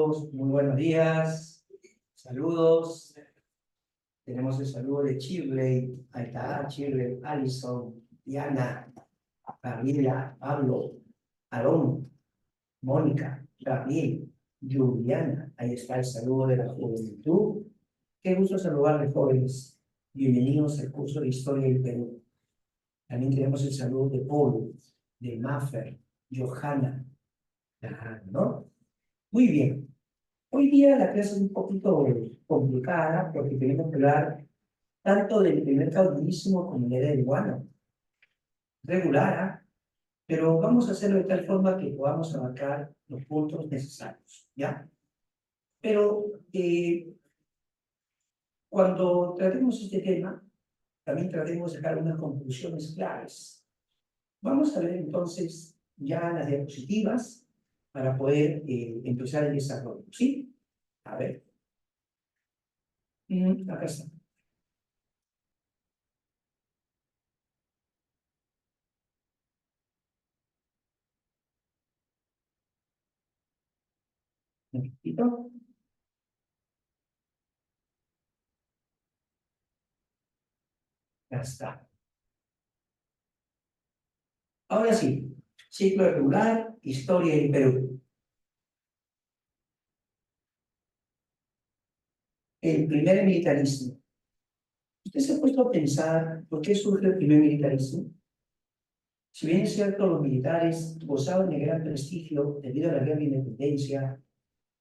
Muy buenos días, saludos. Tenemos el saludo de Chile, ahí está Chile, Alison, Diana, Camila, Pablo, Aarón, Mónica, Gabriel, Juliana. Ahí está el saludo de la juventud. Qué gusto saludarles, jóvenes. Bienvenidos al curso de Historia del Perú. También tenemos el saludo de Paul, de Maffer, Johanna, ¿no? Muy bien. Hoy día la clase es un poquito complicada porque tenemos que hablar tanto del primer caudillismo como del peruano. Regular, ¿ah? Pero vamos a hacerlo de tal forma que podamos abarcar los puntos necesarios, ¿ya? Pero cuando tratemos este tema, también trataremos de sacar unas conclusiones claves. Vamos a ver entonces ya las diapositivas para poder empezar el desarrollo, ¿sí? A ver. Acá está. Un poquito. Ya está. Ahora sí, ciclo regular, historia del Perú. El primer militarismo. ¿Usted se ha puesto a pensar por qué surge el primer militarismo? Si bien es cierto, los militares gozaban de gran prestigio debido a la guerra de independencia,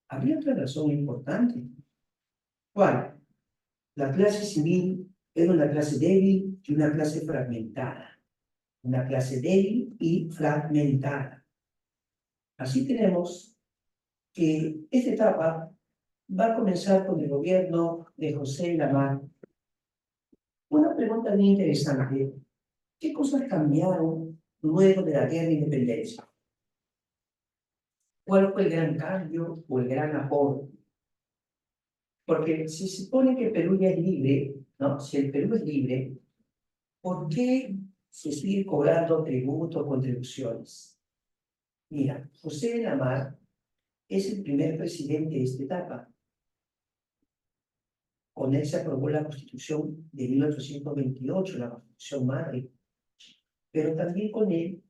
había otra razón importante. ¿Cuál? La clase civil era una clase débil y una clase fragmentada. Una clase débil y fragmentada. Así tenemos que esta etapa va a comenzar con el gobierno de José Lamar. Una pregunta bien interesante. ¿Qué cosas cambiaron luego de la guerra de independencia? ¿Cuál fue el gran cambio o el gran aporte? Porque si se supone que Perú ya es libre, ¿no? Si el Perú es libre, ¿por qué se sigue cobrando tributo o contribuciones? Mira, José de Lamar es el primer presidente de esta etapa. Con él se aprobó la Constitución de 1828, la Constitución Madre. Pero también con él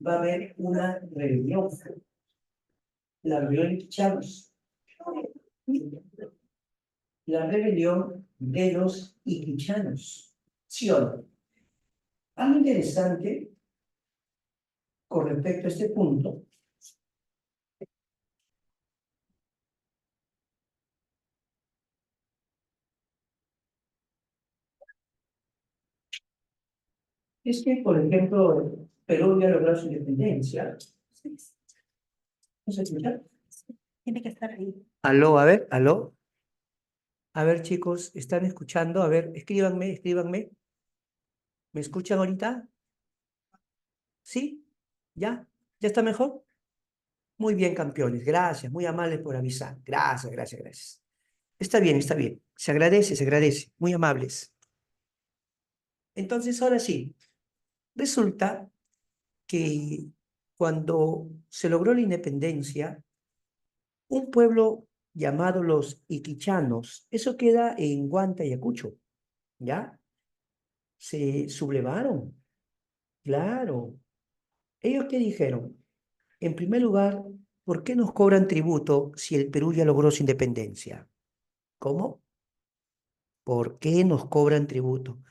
va a haber una rebelión, la rebelión de Quichanos, la rebelión de los iquichanos. ¿Sí o no? Algo interesante con respecto a este punto es que, por ejemplo, Perú ya logró su independencia. ¿No se escucha? Tiene que estar ahí. Aló, a ver, aló. A ver, chicos, ¿están escuchando? A ver, escríbanme, escríbanme. ¿Me escuchan ahorita? ¿Sí? ¿Ya? ¿Ya está mejor? Muy bien, campeones. Gracias, muy amables por avisar. Gracias, gracias, gracias. Está bien, está bien. Se agradece, se agradece. Muy amables. Entonces, ahora sí, resulta que cuando se logró la independencia, un pueblo llamado los Iquichanos, eso queda en Huanta, Ayacucho, ¿ya? Se sublevaron, claro. ¿Ellos qué dijeron? En primer lugar, ¿por qué nos cobran tributo si el Perú ya logró su independencia? ¿Cómo? ¿Por qué nos cobran tributo?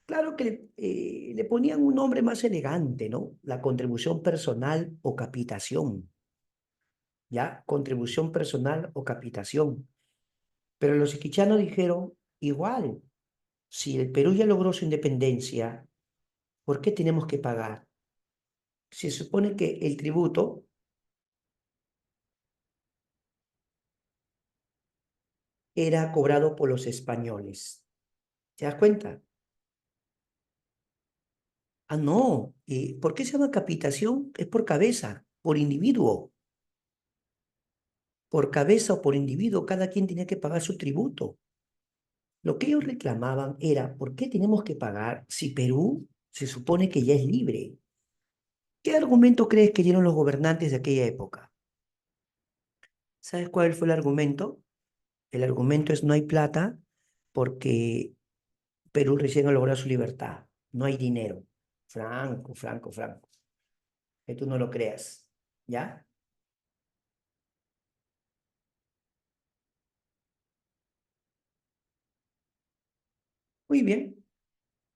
Claro que le ponían un nombre más elegante, ¿no? La contribución personal o capitación, ¿ya? Contribución personal o capitación. Pero los iquichanos dijeron, igual, si el Perú ya logró su independencia, ¿por qué tenemos que pagar? Se supone que el tributo era cobrado por los españoles. ¿Te das cuenta? Ah, no. ¿Por qué se llama capitación? Es por cabeza, por individuo. Por cabeza o por individuo, cada quien tenía que pagar su tributo. Lo que ellos reclamaban era, ¿por qué tenemos que pagar si Perú se supone que ya es libre? ¿Qué argumento crees que dieron los gobernantes de aquella época? ¿Sabes cuál fue el argumento? El argumento es no hay plata porque Perú recién ha logrado su libertad. No hay dinero. Franco, Franco, Franco. Que tú no lo creas. ¿Ya? Muy bien.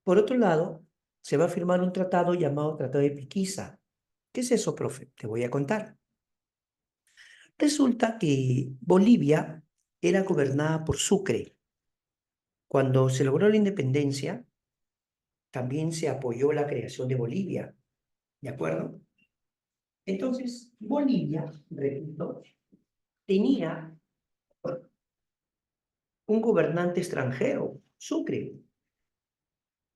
Por otro lado, se va a firmar un tratado llamado Tratado de Piquiza. ¿Qué es eso, profe? Te voy a contar. Resulta que Bolivia era gobernada por Sucre. Cuando se logró la independencia, también se apoyó la creación de Bolivia. ¿De acuerdo? Entonces, Bolivia, repito, tenía un gobernante extranjero, Sucre.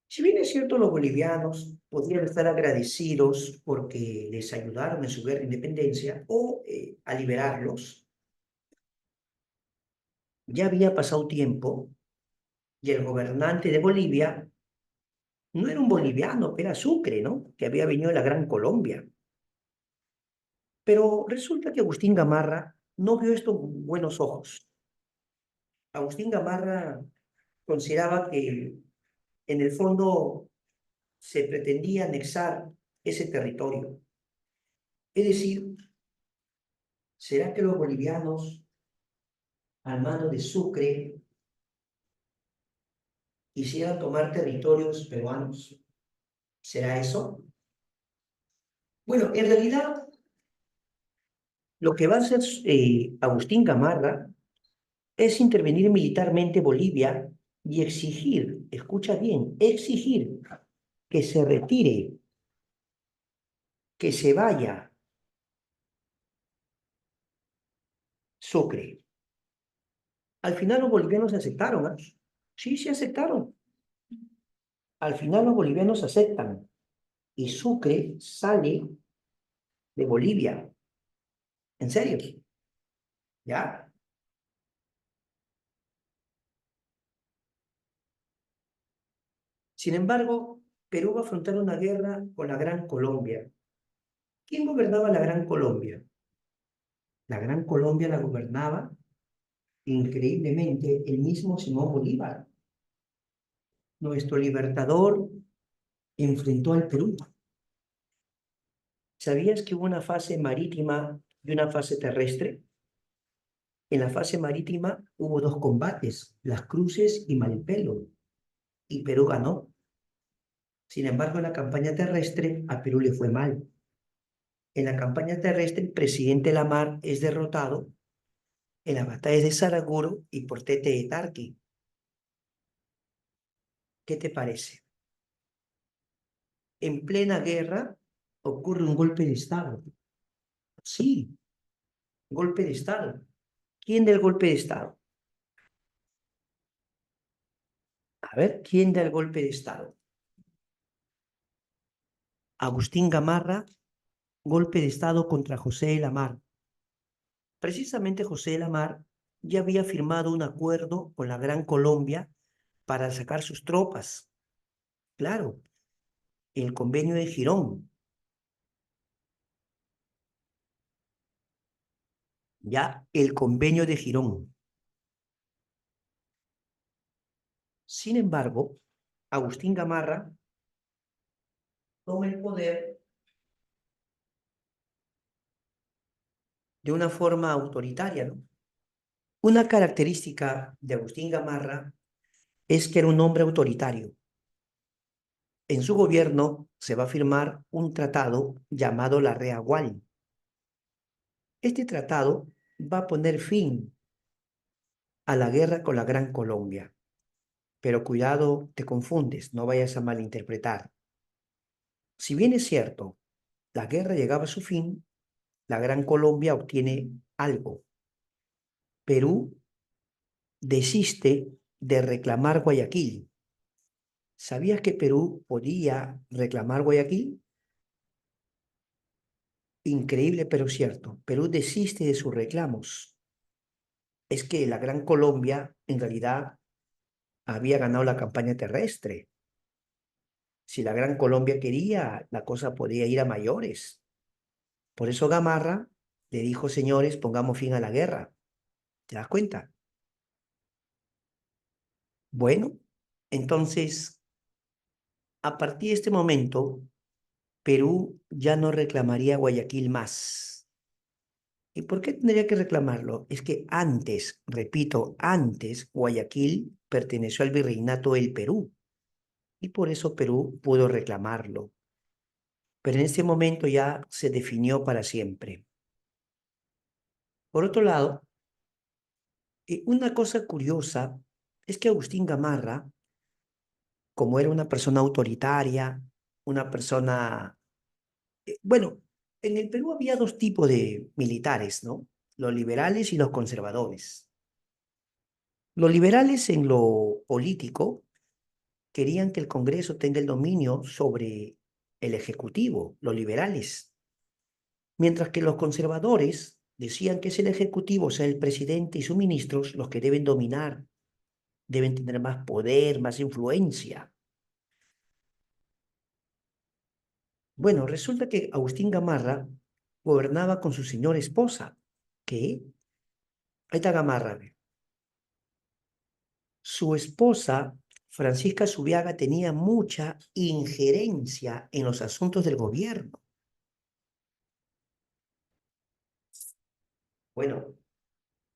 Si bien es cierto, los bolivianos podrían estar agradecidos porque les ayudaron en su guerra de independencia o a liberarlos, ya había pasado tiempo y el gobernante de Bolivia no era un boliviano, era Sucre, ¿no? Que había venido de la Gran Colombia. Pero resulta que Agustín Gamarra no vio esto con buenos ojos. Agustín Gamarra consideraba que en el fondo se pretendía anexar ese territorio. Es decir, ¿será que los bolivianos, al mando de Sucre, quisieran tomar territorios peruanos? ¿Será eso? Bueno, en realidad, lo que va a hacer Agustín Gamarra es intervenir militarmente Bolivia y exigir, escucha bien, exigir que se retire, que se vaya Sucre. Al final los bolivianos aceptaron, ¿ah? Sí, sí aceptaron. Al final los bolivianos aceptan y Sucre sale de Bolivia. ¿En serio? ¿Ya? Sin embargo, Perú va a afrontar una guerra con la Gran Colombia. ¿Quién gobernaba la Gran Colombia? La Gran Colombia la gobernaba increíblemente el mismo Simón Bolívar. Nuestro libertador enfrentó al Perú. ¿Sabías que hubo una fase marítima y una fase terrestre? En la fase marítima hubo dos combates, Las Cruces y Malpelo, y Perú ganó. Sin embargo, en la campaña terrestre a Perú le fue mal. En la campaña terrestre, el presidente Lamar es derrotado en las batallas de Saraguro y Portete de Tarqui. ¿Qué te parece? En plena guerra ocurre un golpe de Estado. Sí, golpe de Estado. ¿Quién da el golpe de Estado? A ver, ¿quién da el golpe de Estado? Agustín Gamarra, golpe de Estado contra José de la Mar. Precisamente José de la Mar ya había firmado un acuerdo con la Gran Colombia para sacar sus tropas. Claro, el convenio de Girón. Ya, el convenio de Girón. Sin embargo, Agustín Gamarra toma el poder de una forma autoritaria, ¿no? Una característica de Agustín Gamarra es que era un hombre autoritario. En su gobierno se va a firmar un tratado llamado la Reagual. Este tratado va a poner fin a la guerra con la Gran Colombia. Pero cuidado, te confundes, no vayas a malinterpretar. Si bien es cierto, la guerra llegaba a su fin, la Gran Colombia obtiene algo. Perú desiste de reclamar Guayaquil. ¿Sabías que Perú podía reclamar Guayaquil? Increíble, pero cierto. Perú desiste de sus reclamos. Es que la Gran Colombia, en realidad, había ganado la campaña terrestre. Si la Gran Colombia quería, la cosa podía ir a mayores. Por eso Gamarra Le dijo, señores, pongamos fin a la guerra. ¿Te das cuenta? Bueno, entonces, a partir de este momento, Perú ya no reclamaría Guayaquil más. ¿Y por qué tendría que reclamarlo? Es que antes, repito, antes Guayaquil perteneció al virreinato del Perú y por eso Perú pudo reclamarlo. Pero en este momento ya se definió para siempre. Por otro lado, una cosa curiosa es que Agustín Gamarra, como era una persona autoritaria, una persona, bueno, en el Perú había dos tipos de militares, ¿no? Los liberales y los conservadores. Los liberales en lo político querían que el Congreso tenga el dominio sobre el Ejecutivo, los liberales, mientras que los conservadores decían que es el Ejecutivo, o sea, el presidente y sus ministros los que deben dominar, deben tener más poder, más influencia. Bueno, resulta que Agustín Gamarra gobernaba con su señora esposa, que, ahí está Gamarra, ve. Su esposa, Francisca Subiaga, tenía mucha injerencia en los asuntos del gobierno. Bueno,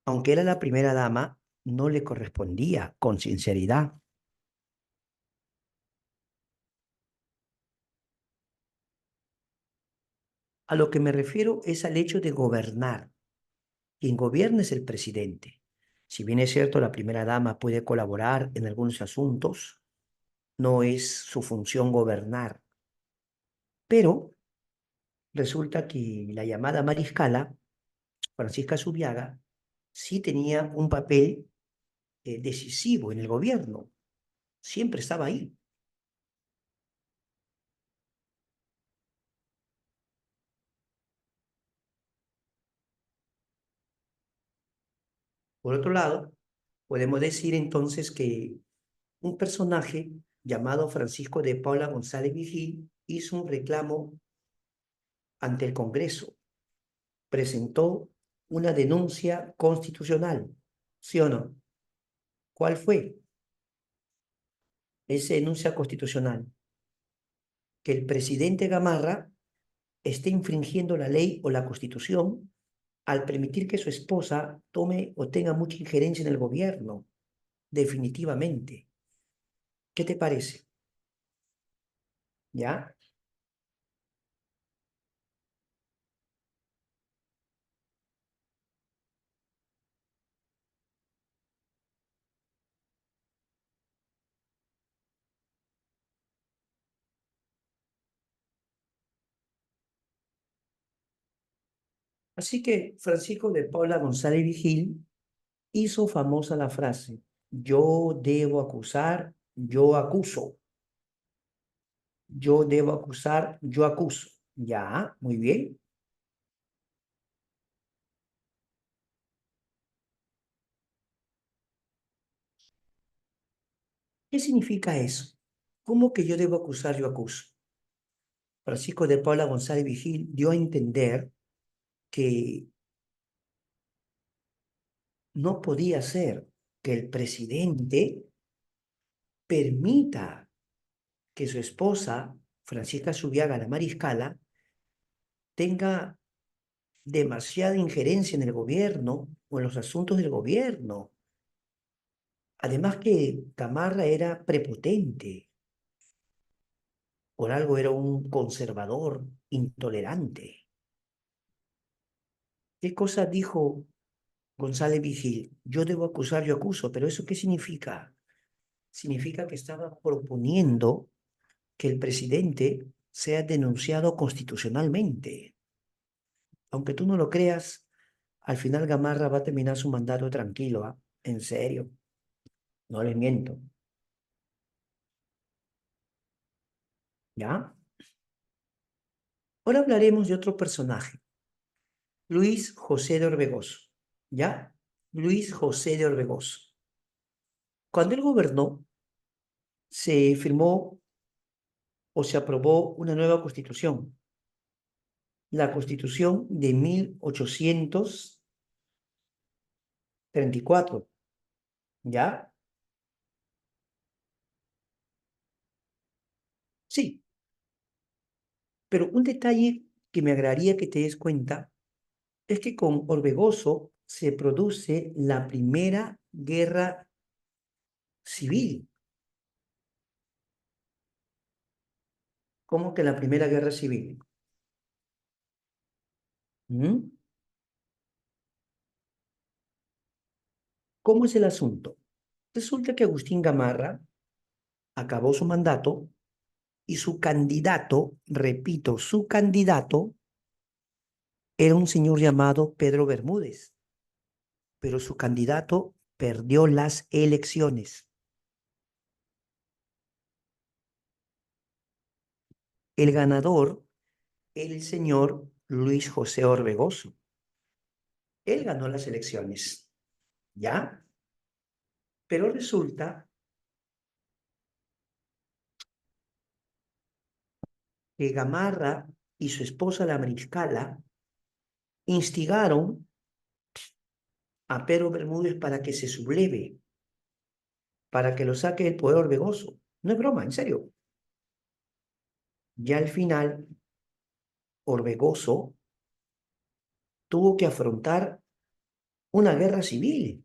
aunque era la primera dama, no le correspondía con sinceridad. A lo que me refiero es al hecho de gobernar. Quien gobierna es el presidente. Si bien es cierto, la primera dama puede colaborar en algunos asuntos, no es su función gobernar. Pero resulta que la llamada mariscala, Francisca Subiaga, sí tenía un papel decisivo en el gobierno. Siempre estaba ahí. Por otro lado, podemos decir entonces que un personaje llamado Francisco de Paula González Vigil hizo un reclamo ante el Congreso, presentó una denuncia constitucional, ¿sí o no? ¿Cuál fue esa denuncia constitucional? Que el presidente Gamarra esté infringiendo la ley o la Constitución al permitir que su esposa tome o tenga mucha injerencia en el gobierno, definitivamente. ¿Qué te parece? ¿Ya? Así que Francisco de Paula González Vigil hizo famosa la frase, yo debo acusar, yo acuso, yo debo acusar, yo acuso. Ya, muy bien. ¿Qué significa eso? ¿Cómo que yo debo acusar, yo acuso? Francisco de Paula González Vigil dio a entender que no podía ser que el presidente permita que su esposa, Francisca Subiaga, la mariscala, tenga demasiada injerencia en el gobierno o en los asuntos del gobierno. Además que Gamarra era prepotente, por algo era un conservador intolerante. ¿Qué cosa dijo González Vigil? Yo debo acusar, yo acuso, pero ¿eso qué significa? Significa que estaba proponiendo que el presidente sea denunciado constitucionalmente. Aunque tú no lo creas, al final Gamarra va a terminar su mandato tranquilo, ¿ah? En serio, no les miento. ¿Ya? Ahora hablaremos de otro personaje, Luis José de Orbegoso. ¿Ya? Luis José de Orbegoso. Cuando él gobernó, se firmó o se aprobó una nueva constitución. la Constitución de 1834, ¿ya? Sí, pero un detalle que me agradaría que te des cuenta es que con Orbegoso se produce la primera guerra civil. ¿Cómo que la primera guerra civil? ¿Mm? ¿Cómo es el asunto? Resulta que Agustín Gamarra acabó su mandato y su candidato, repito, su candidato era un señor llamado Pedro Bermúdez, pero su candidato perdió las elecciones. El ganador era el señor Luis José Orbegoso. Él ganó las elecciones, ¿ya? Pero resulta que Gamarra y su esposa la mariscala instigaron a Pedro Bermúdez para que se subleve, para que lo saque del poder Orbegoso. No es broma, en serio. Ya al final, Orbegoso tuvo que afrontar una guerra civil.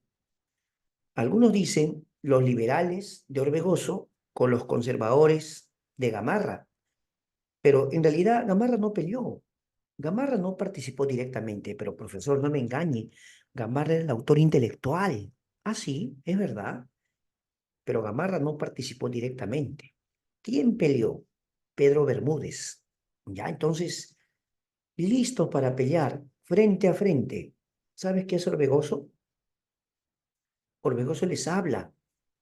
Algunos dicen los liberales de Orbegoso con los conservadores de Gamarra, pero en realidad Gamarra no peleó. Gamarra no participó directamente, pero profesor, no me engañe, Gamarra era el autor intelectual. Ah, sí, es verdad, pero Gamarra no participó directamente. ¿Quién peleó? Pedro Bermúdez. Ya, entonces, listo para pelear frente a frente. ¿Sabes qué es Orbegoso? Orbegoso les habla,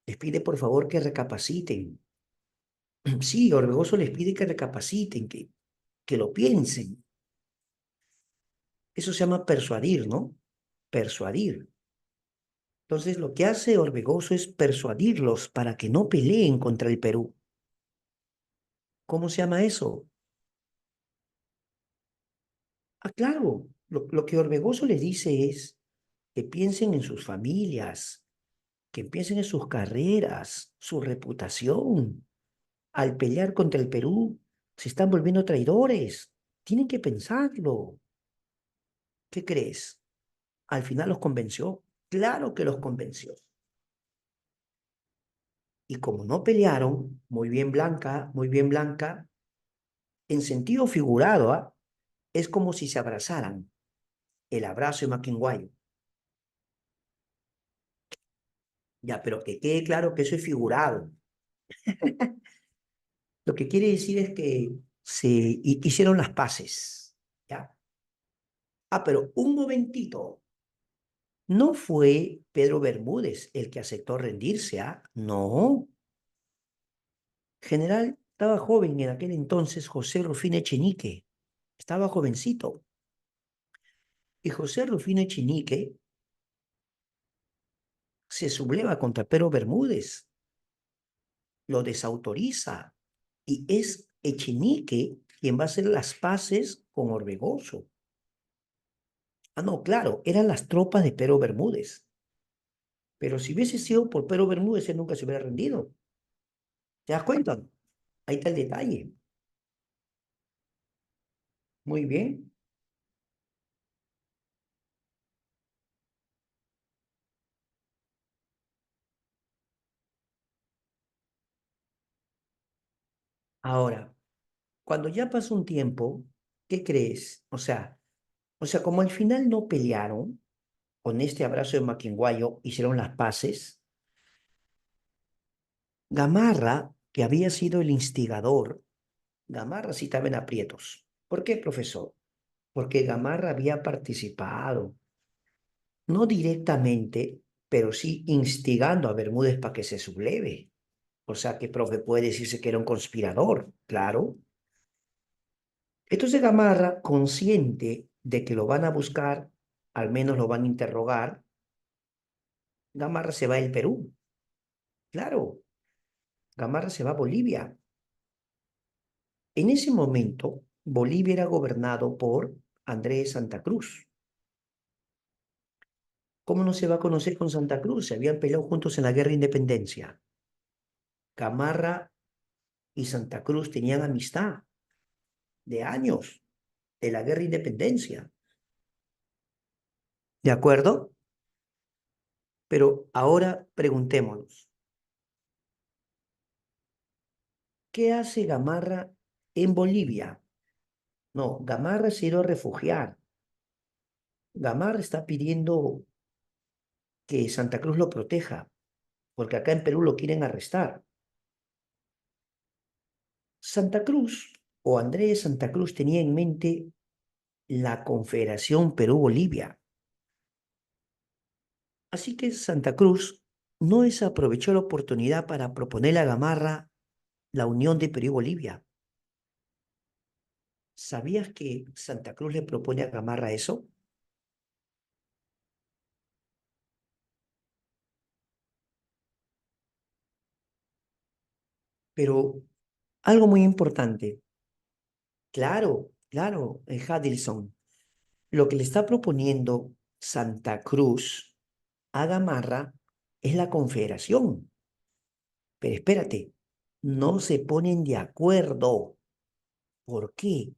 les pide por favor que recapaciten. Sí, Orbegoso les pide que recapaciten, que lo piensen. Eso se llama persuadir, ¿no? Persuadir. Entonces, lo que hace Orbegoso es persuadirlos para que no peleen contra el Perú. ¿Cómo se llama eso? Ah, claro, lo que Orbegoso les dice es que piensen en sus familias, que piensen en sus carreras, su reputación. Al pelear contra el Perú, se están volviendo traidores. Tienen que pensarlo. ¿Qué crees? Al final los convenció. Claro que los convenció. Y como no pelearon, muy bien Blanca, en sentido figurado, ¿ah? Es como si se abrazaran. El abrazo de Maquinguayo. Ya, pero que quede claro que eso es figurado. Lo que quiere decir es que hicieron las paces. ¿Ya? Ah, pero un momentito. No fue Pedro Bermúdez el que aceptó rendirse, ¿ah? No. General estaba joven en aquel entonces, José Rufino Echenique. Estaba jovencito. Y José Rufino Echenique se subleva contra Pedro Bermúdez, lo desautoriza. Y es Echenique quien va a hacer las paces con Orbegoso. Ah, no, claro, eran las tropas de Pedro Bermúdez. Pero si hubiese sido por Pedro Bermúdez, él nunca se hubiera rendido. ¿Te das cuenta? Ahí está el detalle. Muy bien. Ahora, cuando ya pasó un tiempo, ¿qué crees? O sea, como al final no pelearon, con este abrazo de Maquinguayo hicieron las paces, Gamarra, que había sido el instigador, Gamarra sí estaba en aprietos. ¿Por qué, profesor? Porque Gamarra había participado, no directamente, pero sí instigando a Bermúdez para que se subleve. O sea que, profe, puede decirse que era un conspirador, claro. Entonces Gamarra, consciente de que lo van a buscar, al menos lo van a interrogar, Gamarra se va del Perú. Claro, Gamarra se va a Bolivia. En ese momento, Bolivia era gobernado por Andrés Santa Cruz. ¿Cómo no se va a conocer con Santa Cruz? Se habían peleado juntos en la Guerra de Independencia. Gamarra y Santa Cruz tenían amistad de años, de la Guerra de Independencia. ¿De acuerdo? Pero ahora preguntémonos, ¿qué hace Gamarra en Bolivia? No, Gamarra se ha ido a refugiar. Gamarra está pidiendo que Santa Cruz lo proteja, porque acá en Perú lo quieren arrestar. Santa Cruz o Andrés Santa Cruz tenía en mente la Confederación Perú-Bolivia. Así que Santa Cruz no desaprovechó la oportunidad para proponerle a Gamarra la unión de Perú y Bolivia. ¿Sabías que Santa Cruz le propone a Gamarra eso? Pero algo muy importante, claro, claro, el Hadilson, lo que le está proponiendo Santa Cruz a Gamarra es la confederación. Pero espérate, no se ponen de acuerdo. ¿Por qué?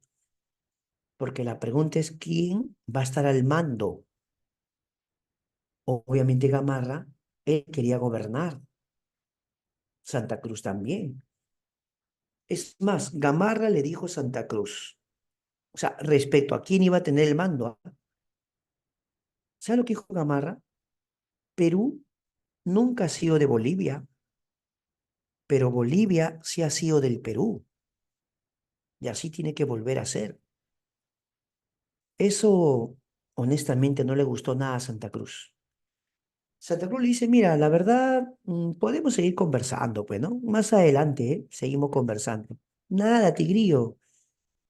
Porque la pregunta es quién va a estar al mando. Obviamente Gamarra, él quería gobernar, Santa Cruz también. Es más, Gamarra le dijo a Santa Cruz, o sea, respecto a quién iba a tener el mando. ¿Sabe lo que dijo Gamarra? Perú nunca ha sido de Bolivia, pero Bolivia sí ha sido del Perú, y así tiene que volver a ser. Eso, honestamente, no le gustó nada a Santa Cruz. Santa Cruz le dice, mira, la verdad, podemos seguir conversando, pues, ¿no? Más adelante, seguimos conversando. Nada, tigrillo.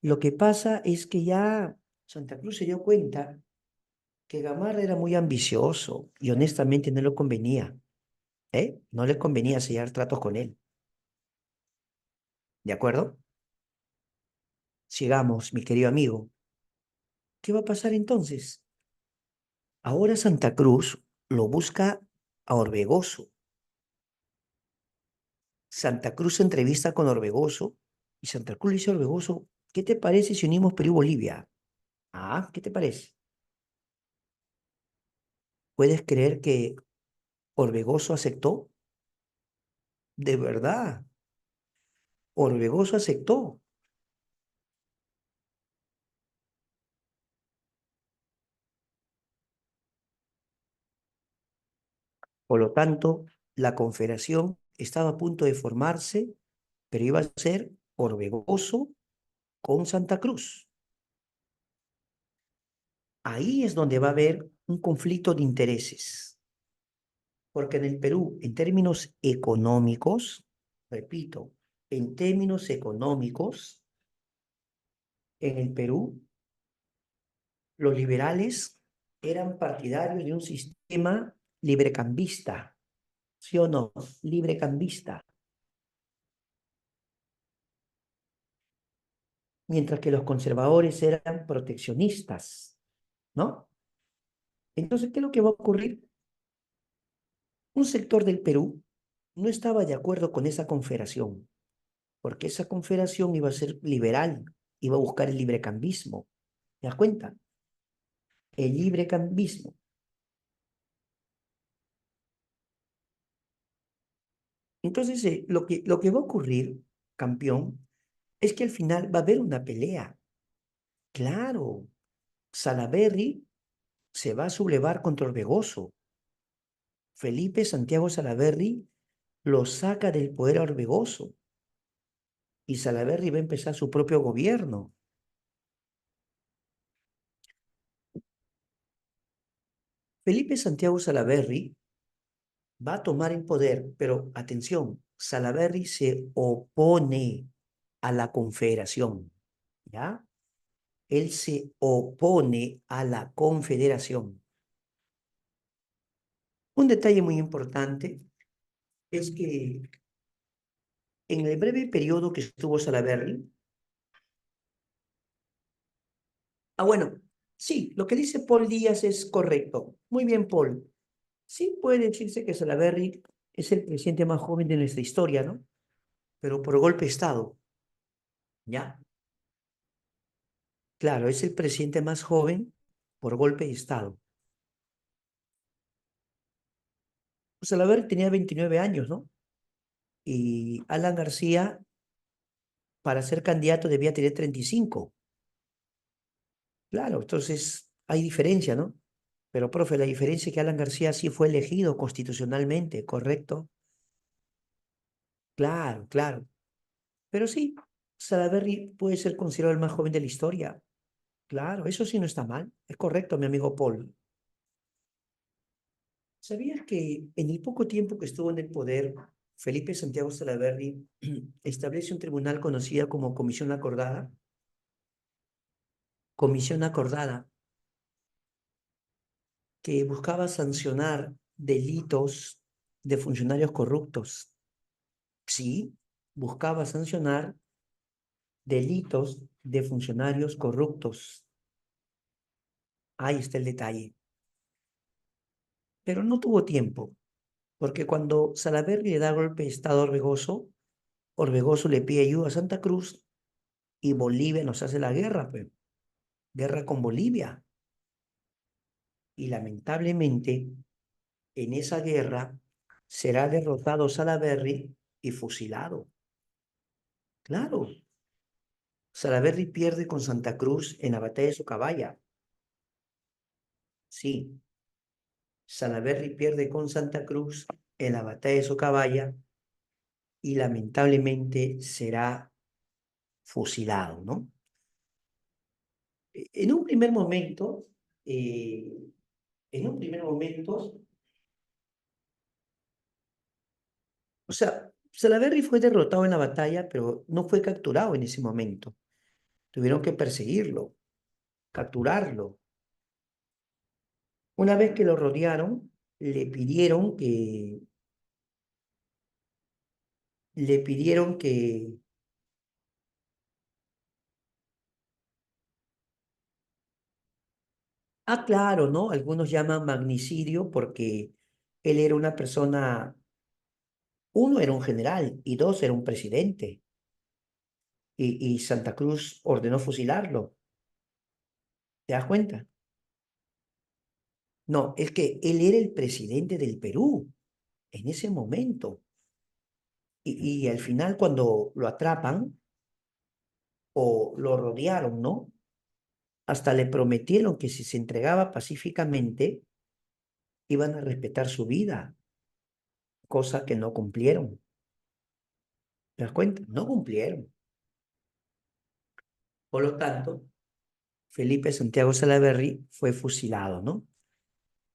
Lo que pasa es que ya Santa Cruz se dio cuenta que Gamarra era muy ambicioso y honestamente no le convenía, ¿eh? No le convenía sellar tratos con él, ¿de acuerdo? Sigamos, mi querido amigo. ¿Qué va a pasar entonces? Ahora Santa Cruz lo busca a Orbegoso. Santa Cruz se entrevista con Orbegoso y Santa Cruz le dice a Orbegoso, ¿qué te parece si unimos Perú y Bolivia? Ah, ¿qué te parece? ¿Puedes creer que Orbegoso aceptó? De verdad, Orbegoso aceptó. Por lo tanto, la confederación estaba a punto de formarse, pero iba a ser Orbegoso con Santa Cruz. Ahí es donde va a haber un conflicto de intereses, porque en el Perú, en términos económicos, repito, en términos económicos, en el Perú, los liberales eran partidarios de un sistema librecambista, ¿sí o no? Librecambista. Mientras que los conservadores eran proteccionistas, ¿no? Entonces, ¿qué es lo que va a ocurrir? Un sector del Perú no estaba de acuerdo con esa confederación, porque esa confederación iba a ser liberal, iba a buscar el librecambismo. ¿Te das cuenta? El librecambismo. Entonces, lo que va a ocurrir, campeón, es que al final va a haber una pelea. Claro, Salaverry se va a sublevar contra Orbegoso. Felipe Santiago Salaverry lo saca del poder a Orbegoso y Salaverry va a empezar su propio gobierno. Felipe Santiago Salaverry va a tomar el poder, pero atención, Salaverry se opone a la confederación, ¿ya? Él se opone a la confederación. Un detalle muy importante es que en el breve periodo que estuvo Salaverry, Bueno, sí, lo que dice Paul Díaz es correcto. Muy bien, Paul. Sí, puede decirse que Salaverry es el presidente más joven de nuestra historia, ¿no? Pero por golpe de Estado, ¿ya? Claro, es el presidente más joven por golpe de Estado. Salaverry tenía 29 años, ¿no? Y Alan García, para ser candidato, debía tener 35. Claro, entonces hay diferencia, ¿no? Pero, profe, la diferencia es que Alan García sí fue elegido constitucionalmente, ¿correcto? Claro, claro. Pero sí, Salaverry puede ser considerado el más joven de la historia. Claro, eso sí no está mal. Es correcto, mi amigo Paul. ¿Sabías que en el poco tiempo que estuvo en el poder, Felipe Santiago Salaverry establece un tribunal conocido como Comisión Acordada? Comisión Acordada, que buscaba sancionar delitos de funcionarios corruptos. Sí, buscaba sancionar delitos de funcionarios corruptos. Ahí está el detalle. Pero no tuvo tiempo, porque cuando Salaverry le da golpe de Estado a Orbegoso, Orbegoso le pide ayuda a Santa Cruz y Bolivia nos hace la guerra, pues, guerra con Bolivia. Y lamentablemente, en esa guerra será derrotado Salaverry y fusilado. Claro, Salaverry pierde con Santa Cruz en la batalla de Socabaya. Sí, Salaverry pierde con Santa Cruz en la batalla de Socabaya y lamentablemente será fusilado, ¿no? En un primer momento, eh, en un primer momento, o sea, Salaverry fue derrotado en la batalla, pero no fue capturado en ese momento. Tuvieron que perseguirlo, capturarlo. Una vez que lo rodearon, le pidieron que, claro, ¿no? Algunos llaman magnicidio porque él era una persona, uno era un general y dos era un presidente. Y Santa Cruz ordenó fusilarlo. ¿Te das cuenta? No, es que él era el presidente del Perú en ese momento. Y al final, cuando lo atrapan o lo rodearon, ¿no? Hasta le prometieron que si se entregaba pacíficamente, iban a respetar su vida, cosa que no cumplieron. ¿Te das cuenta? No cumplieron. Por lo tanto, Felipe Santiago Salaverry fue fusilado, ¿no?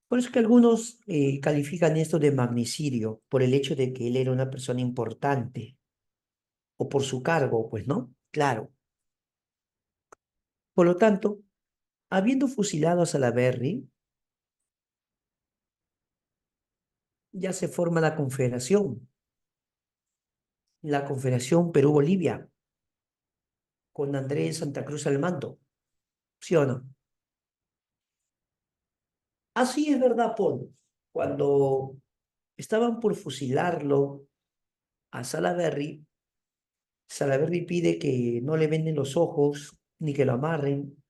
Por eso que algunos califican esto de magnicidio, por el hecho de que él era una persona importante, o por su cargo, pues, ¿no? Claro. Por lo tanto, habiendo fusilado a Salaverry, ya se forma la Confederación Perú-Bolivia, con Andrés Santa Cruz al mando, ¿sí o no? Así es verdad, Paul. Cuando estaban por fusilarlo a Salaverry, Salaverry pide que no le venden los ojos ni que lo amarren,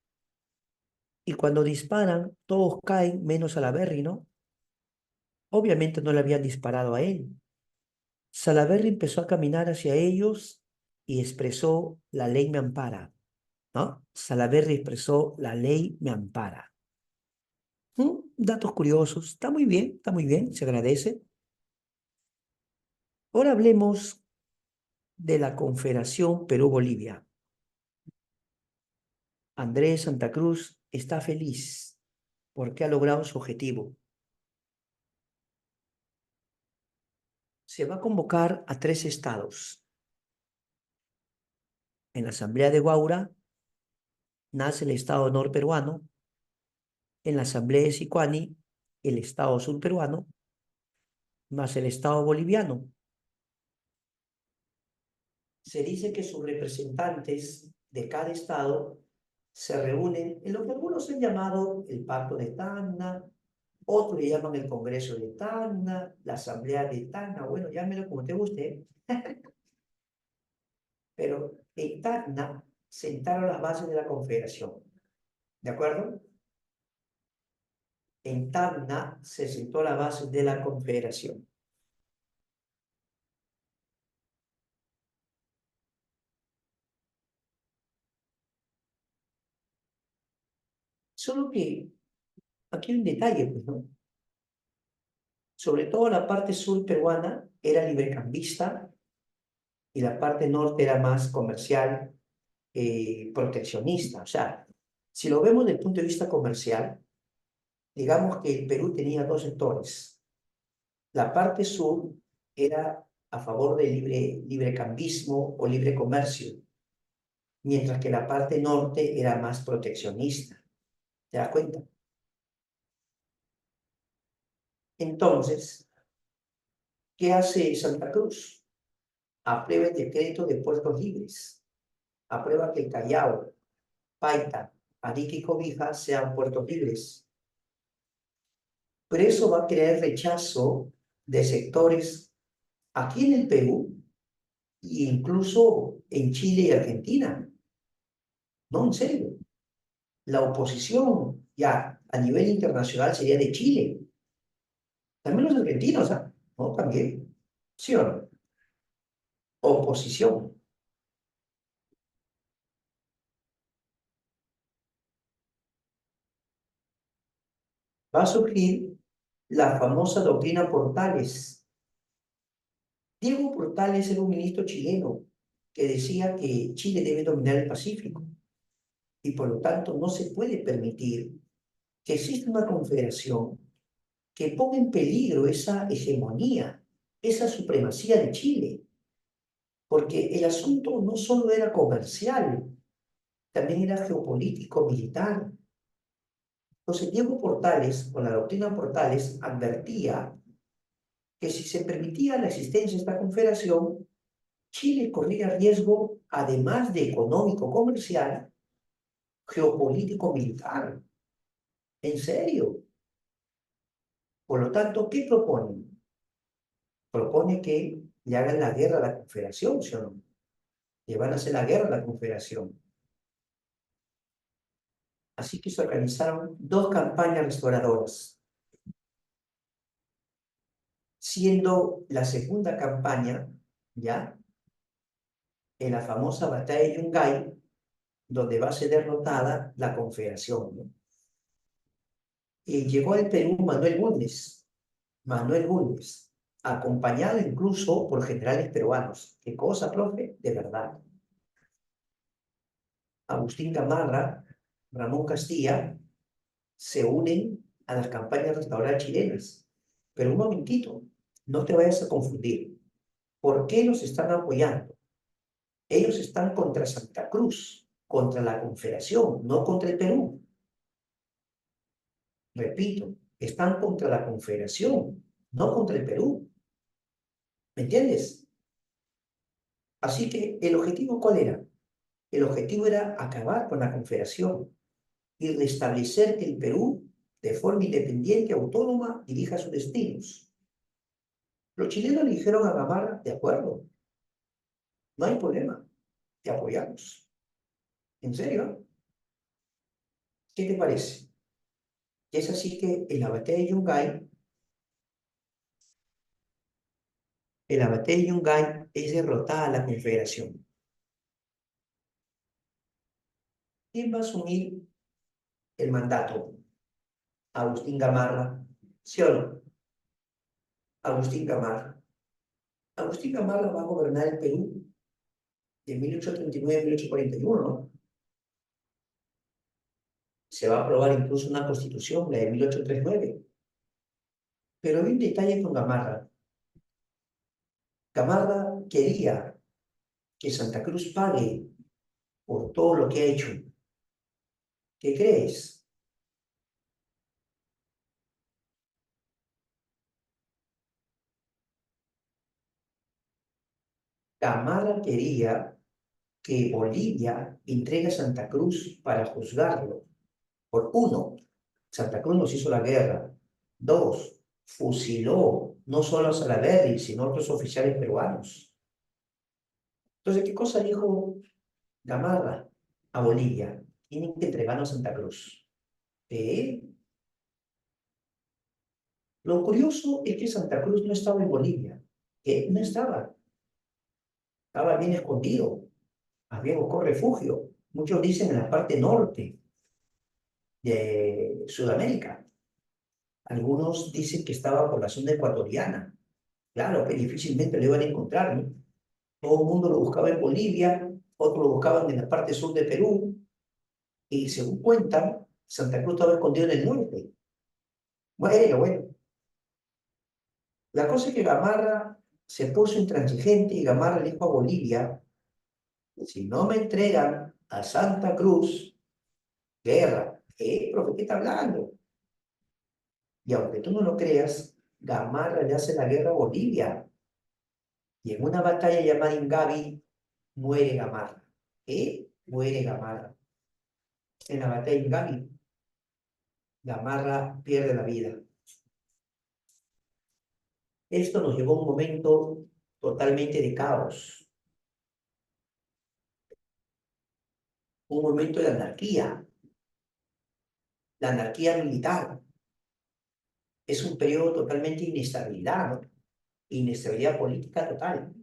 y cuando disparan, todos caen menos Salaverry, ¿no? Obviamente no le habían disparado a él. Salaverry empezó a caminar hacia ellos y expresó: la ley me ampara, ¿no? Salaverry expresó: la ley me ampara. Datos curiosos. Está muy bien, se agradece. Ahora hablemos de la Confederación Perú-Bolivia. Andrés Santa Cruz está feliz porque ha logrado su objetivo. Se va a convocar a 3 estados. En la Asamblea de Guaura nace el Estado norperuano, en la Asamblea de Sicuani el Estado surperuano, más el Estado boliviano. Se dice que sus representantes de cada estado se reúnen en lo que algunos han llamado el Pacto de Tacna, otros le llaman el Congreso de Tacna, la Asamblea de Tacna, bueno, llámelo como te guste, pero en Tacna sentaron las bases de la Confederación, ¿de acuerdo? En Tacna se sentó la base de la Confederación. Solo que aquí hay un detalle, pues, ¿no? Sobre todo la parte sur peruana era librecambista y la parte norte era más comercial, proteccionista. O sea, si lo vemos desde el punto de vista comercial, digamos que el Perú tenía dos sectores. La parte sur era a favor del librecambismo o libre comercio, mientras que la parte norte era más proteccionista. ¿Te das cuenta? Entonces, ¿qué hace Santa Cruz? Aprueba el decreto de puertos libres. Aprueba que el Callao, Paita, Arica y Cobija sean puertos libres. Pero eso va a crear rechazo de sectores aquí en el Perú e incluso en Chile y Argentina. No, en serio. La oposición ya a nivel internacional sería de Chile. También los argentinos, ¿ah? ¿No? También. ¿Sí o no? Oposición. Va a surgir la famosa doctrina Portales. Diego Portales era un ministro chileno que decía que Chile debe dominar el Pacífico y por lo tanto no se puede permitir que exista una confederación que ponga en peligro esa hegemonía, esa supremacía de Chile, porque el asunto no solo era comercial, también era geopolítico, militar. Entonces, Diego Portales, con la doctrina Portales, advertía que si se permitía la existencia de esta confederación, Chile corría riesgo, además de económico, comercial, geopolítico, militar. ¿En serio? Por lo tanto, ¿qué proponen? Propone que le hagan la guerra a la confederación, ¿sí o no? Le van a hacer la guerra a la confederación. Así que se organizaron dos campañas restauradoras, siendo la segunda campaña, ¿ya? En la famosa batalla de Yungay, donde va a ser derrotada la confederación, ¿no? Y llegó al Perú Manuel Bulnes, acompañado incluso por generales peruanos. ¿Qué cosa, profe? De verdad. Agustín Gamarra, Ramón Castilla, se unen a las campañas restauradoras chilenas. Pero un momentito, no te vayas a confundir. ¿Por qué los están apoyando? Ellos están contra Santa Cruz, contra la Confederación, no contra el Perú. Repito, están contra la Confederación, no contra el Perú. ¿Me entiendes? Así que, ¿el objetivo cuál era? El objetivo era acabar con la Confederación y restablecer que el Perú, de forma independiente, autónoma, dirija sus destinos. Los chilenos le dijeron a Gamarra, de acuerdo, no hay problema, te apoyamos. ¿En serio? ¿Qué te parece? Es así que en la batalla de Yungay, es derrotada la Confederación. ¿Quién va a asumir el mandato? Agustín Gamarra, ¿sí o no? Agustín Gamarra. Agustín Gamarra va a gobernar el Perú de 1839 a 1841, ¿no? Se va a aprobar incluso una constitución, la de 1839. Pero hay un detalle con Gamarra. Gamarra quería que Santa Cruz pague por todo lo que ha hecho. ¿Qué crees? Gamarra quería que Bolivia entregue a Santa Cruz para juzgarlo. Por uno, Santa Cruz nos hizo la guerra. Dos, fusiló no solo a Salaverry, sino a otros oficiales peruanos. Entonces, ¿qué cosa dijo Gamarra a Bolivia? Tienen que entregarnos a Santa Cruz. Lo curioso es que Santa Cruz no estaba en Bolivia. No estaba. Estaba bien escondido. Había buscado refugio. Muchos dicen en la parte norte de Sudamérica. Algunos dicen que estaba por la zona ecuatoriana. Claro, que difícilmente lo iban a encontrar, ¿no? Todo el mundo lo buscaba en Bolivia, otros lo buscaban en la parte sur de Perú, y según cuentan, Santa Cruz estaba escondido en el norte. Bueno, la cosa es que Gamarra se puso intransigente y Gamarra le dijo a Bolivia, si no me entregan a Santa Cruz, guerra. Profe, ¿qué está hablando? Y aunque tú no lo creas, Gamarra le hace la guerra a Bolivia. Y en una batalla llamada Ingavi, muere Gamarra. Muere Gamarra. En la batalla de Ingavi, Gamarra pierde la vida. Esto nos llevó a un momento totalmente de caos. Un momento de anarquía. La anarquía militar. Es un periodo totalmente de inestabilidad, ¿no? Inestabilidad política total.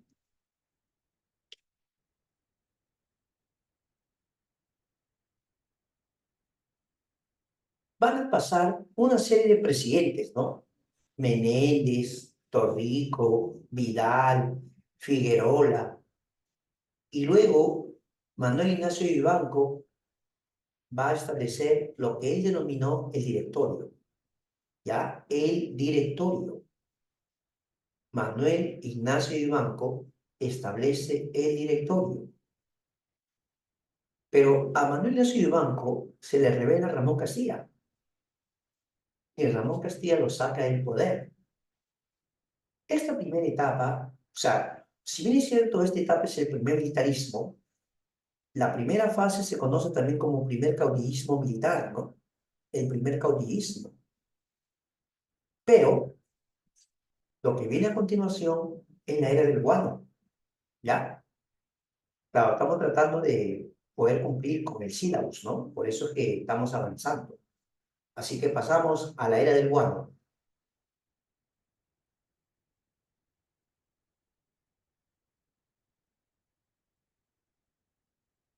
Van a pasar una serie de presidentes, ¿no? Menéndez, Torrico, Vidal, Figueroa, y luego Manuel Ignacio Vivanco va a establecer lo que él denominó el directorio, ¿ya? El directorio. Manuel Ignacio Vivanco establece el directorio. Pero a Manuel Ignacio Vivanco se le revela Ramón Castilla. Y Ramón Castilla lo saca del poder. Esta primera etapa, o sea, si bien es cierto, esta etapa es el primer militarismo, la primera fase se conoce también como primer caudillismo militar, ¿no? El primer caudillismo. Pero lo que viene a continuación es la era del guano, ¿ya? Claro, estamos tratando de poder cumplir con el sílabus, ¿no? Por eso es que estamos avanzando. Así que pasamos a la era del guano.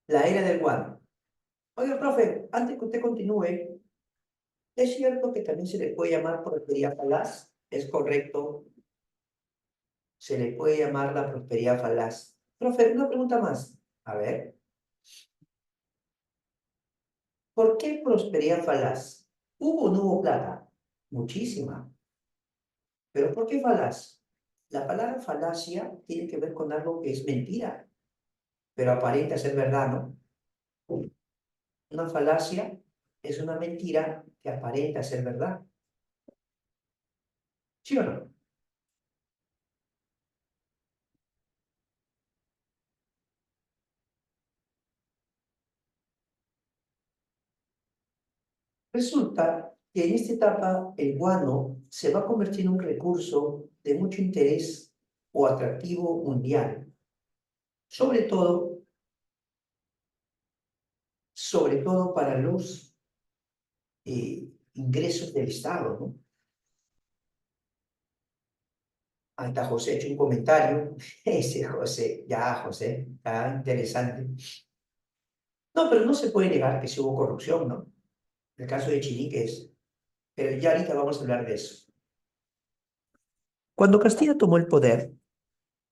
La era del guano. Oiga, profe, antes que usted continúe, ¿es cierto que también se le puede llamar prosperidad falaz? ¿Es correcto? Se le puede llamar la prosperidad falaz. Profe, una pregunta más. A ver, ¿por qué prosperidad falaz? ¿Hubo o no hubo plata? Muchísima. ¿Pero por qué falaz? La palabra falacia tiene que ver con algo que es mentira, pero aparenta ser verdad, ¿no? Una falacia es una mentira que aparenta ser verdad. ¿Sí o no? Resulta que en esta etapa el guano se va a convertir en un recurso de mucho interés o atractivo mundial, sobre todo, sobre todo para los ingresos del Estado, ¿no? Ahí está José, hecho un comentario. Ese José, ya José, está interesante. No, pero no se puede negar que sí hubo corrupción, ¿no? El caso de Chiniques, pero ya ahorita vamos a hablar de eso. Cuando Castilla tomó el poder,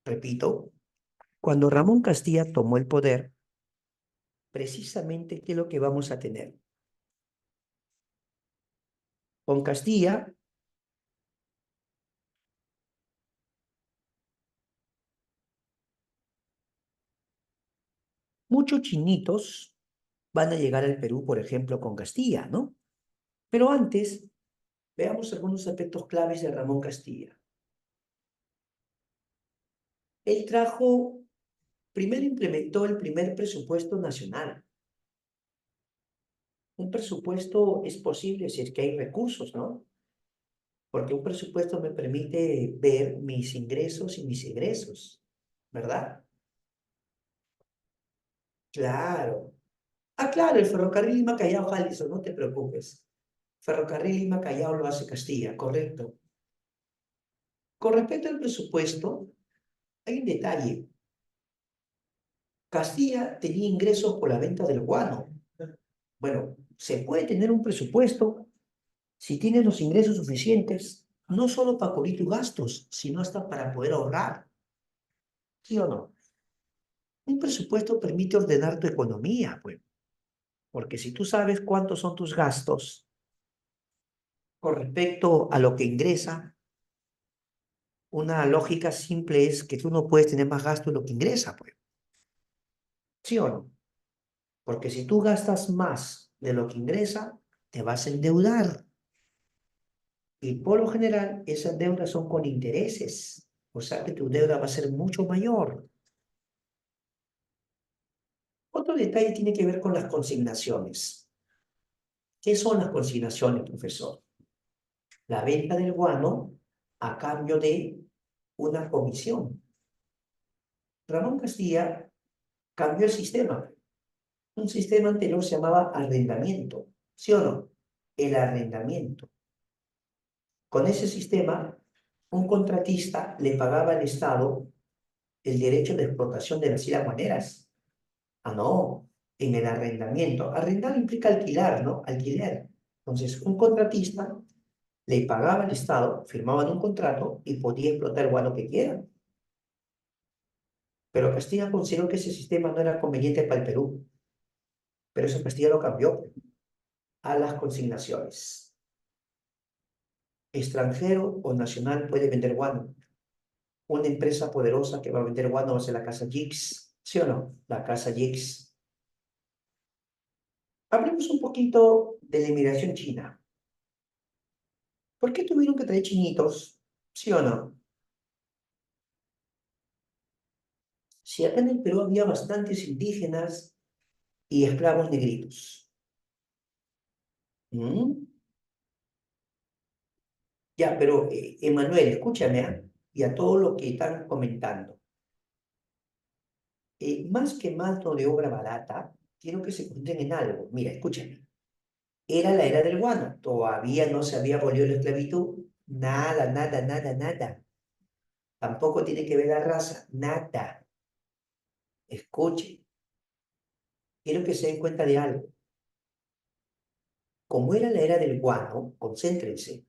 repito, cuando Ramón Castilla tomó el poder, precisamente, ¿qué es lo que vamos a tener? Con Castilla, muchos chinitos van a llegar al Perú, por ejemplo, con Castilla, ¿no? Pero antes, veamos algunos aspectos claves de Ramón Castilla. Él trajo primero implementó el primer presupuesto nacional. Un presupuesto es posible si es que hay recursos, ¿no? Porque un presupuesto me permite ver mis ingresos y mis egresos, ¿verdad? Claro. Ah, claro, el ferrocarril Lima Callao Jalisco, no te preocupes. Ferrocarril Lima Callao lo hace Castilla, correcto. Con respecto al presupuesto, hay un detalle. Castilla tenía ingresos por la venta del guano. Bueno, se puede tener un presupuesto si tienes los ingresos suficientes, no solo para cubrir tus gastos, sino hasta para poder ahorrar. ¿Sí o no? Un presupuesto permite ordenar tu economía, pues, porque si tú sabes cuántos son tus gastos con respecto a lo que ingresa, una lógica simple es que tú no puedes tener más gasto de lo que ingresa, pues. ¿Sí o no? Porque si tú gastas más de lo que ingresa, te vas a endeudar. Y por lo general, esas deudas son con intereses. O sea que tu deuda va a ser mucho mayor. Otro detalle tiene que ver con las consignaciones. ¿Qué son las consignaciones, profesor? La venta del guano a cambio de una comisión. Ramón Castilla cambió el sistema. Un sistema anterior se llamaba arrendamiento. ¿Sí o no? El arrendamiento. Con ese sistema, un contratista le pagaba al Estado el derecho de explotación de las islas maneras. Ah, no, en el arrendamiento. Arrendar implica alquilar, ¿no? Alquiler. Entonces, un contratista le pagaba al Estado, firmaban un contrato y podía explotar el guano que quiera. Pero Castilla consideró que ese sistema no era conveniente para el Perú. Pero eso Castilla lo cambió a las consignaciones. Extranjero o nacional puede vender guano. Una empresa poderosa que va a vender guano va a ser la Casa Jix. ¿Sí o no? La Casa Jix. Hablemos un poquito de la inmigración china. ¿Por qué tuvieron que traer chinitos? ¿Sí o no? Si acá en el Perú había bastantes indígenas y esclavos negritos. ¿Mm? Ya, pero Emanuel, escúchame, ¿ah? Y a todo lo que están comentando. Más que mano de obra barata, quiero que se concentren en algo. Mira, escúchame. Era la era del guano. Todavía no se había abolido la esclavitud. Nada, nada, nada, nada. Tampoco tiene que ver la raza. Nada. Escuche. Quiero que se den cuenta de algo. Como era la era del guano, concéntrense.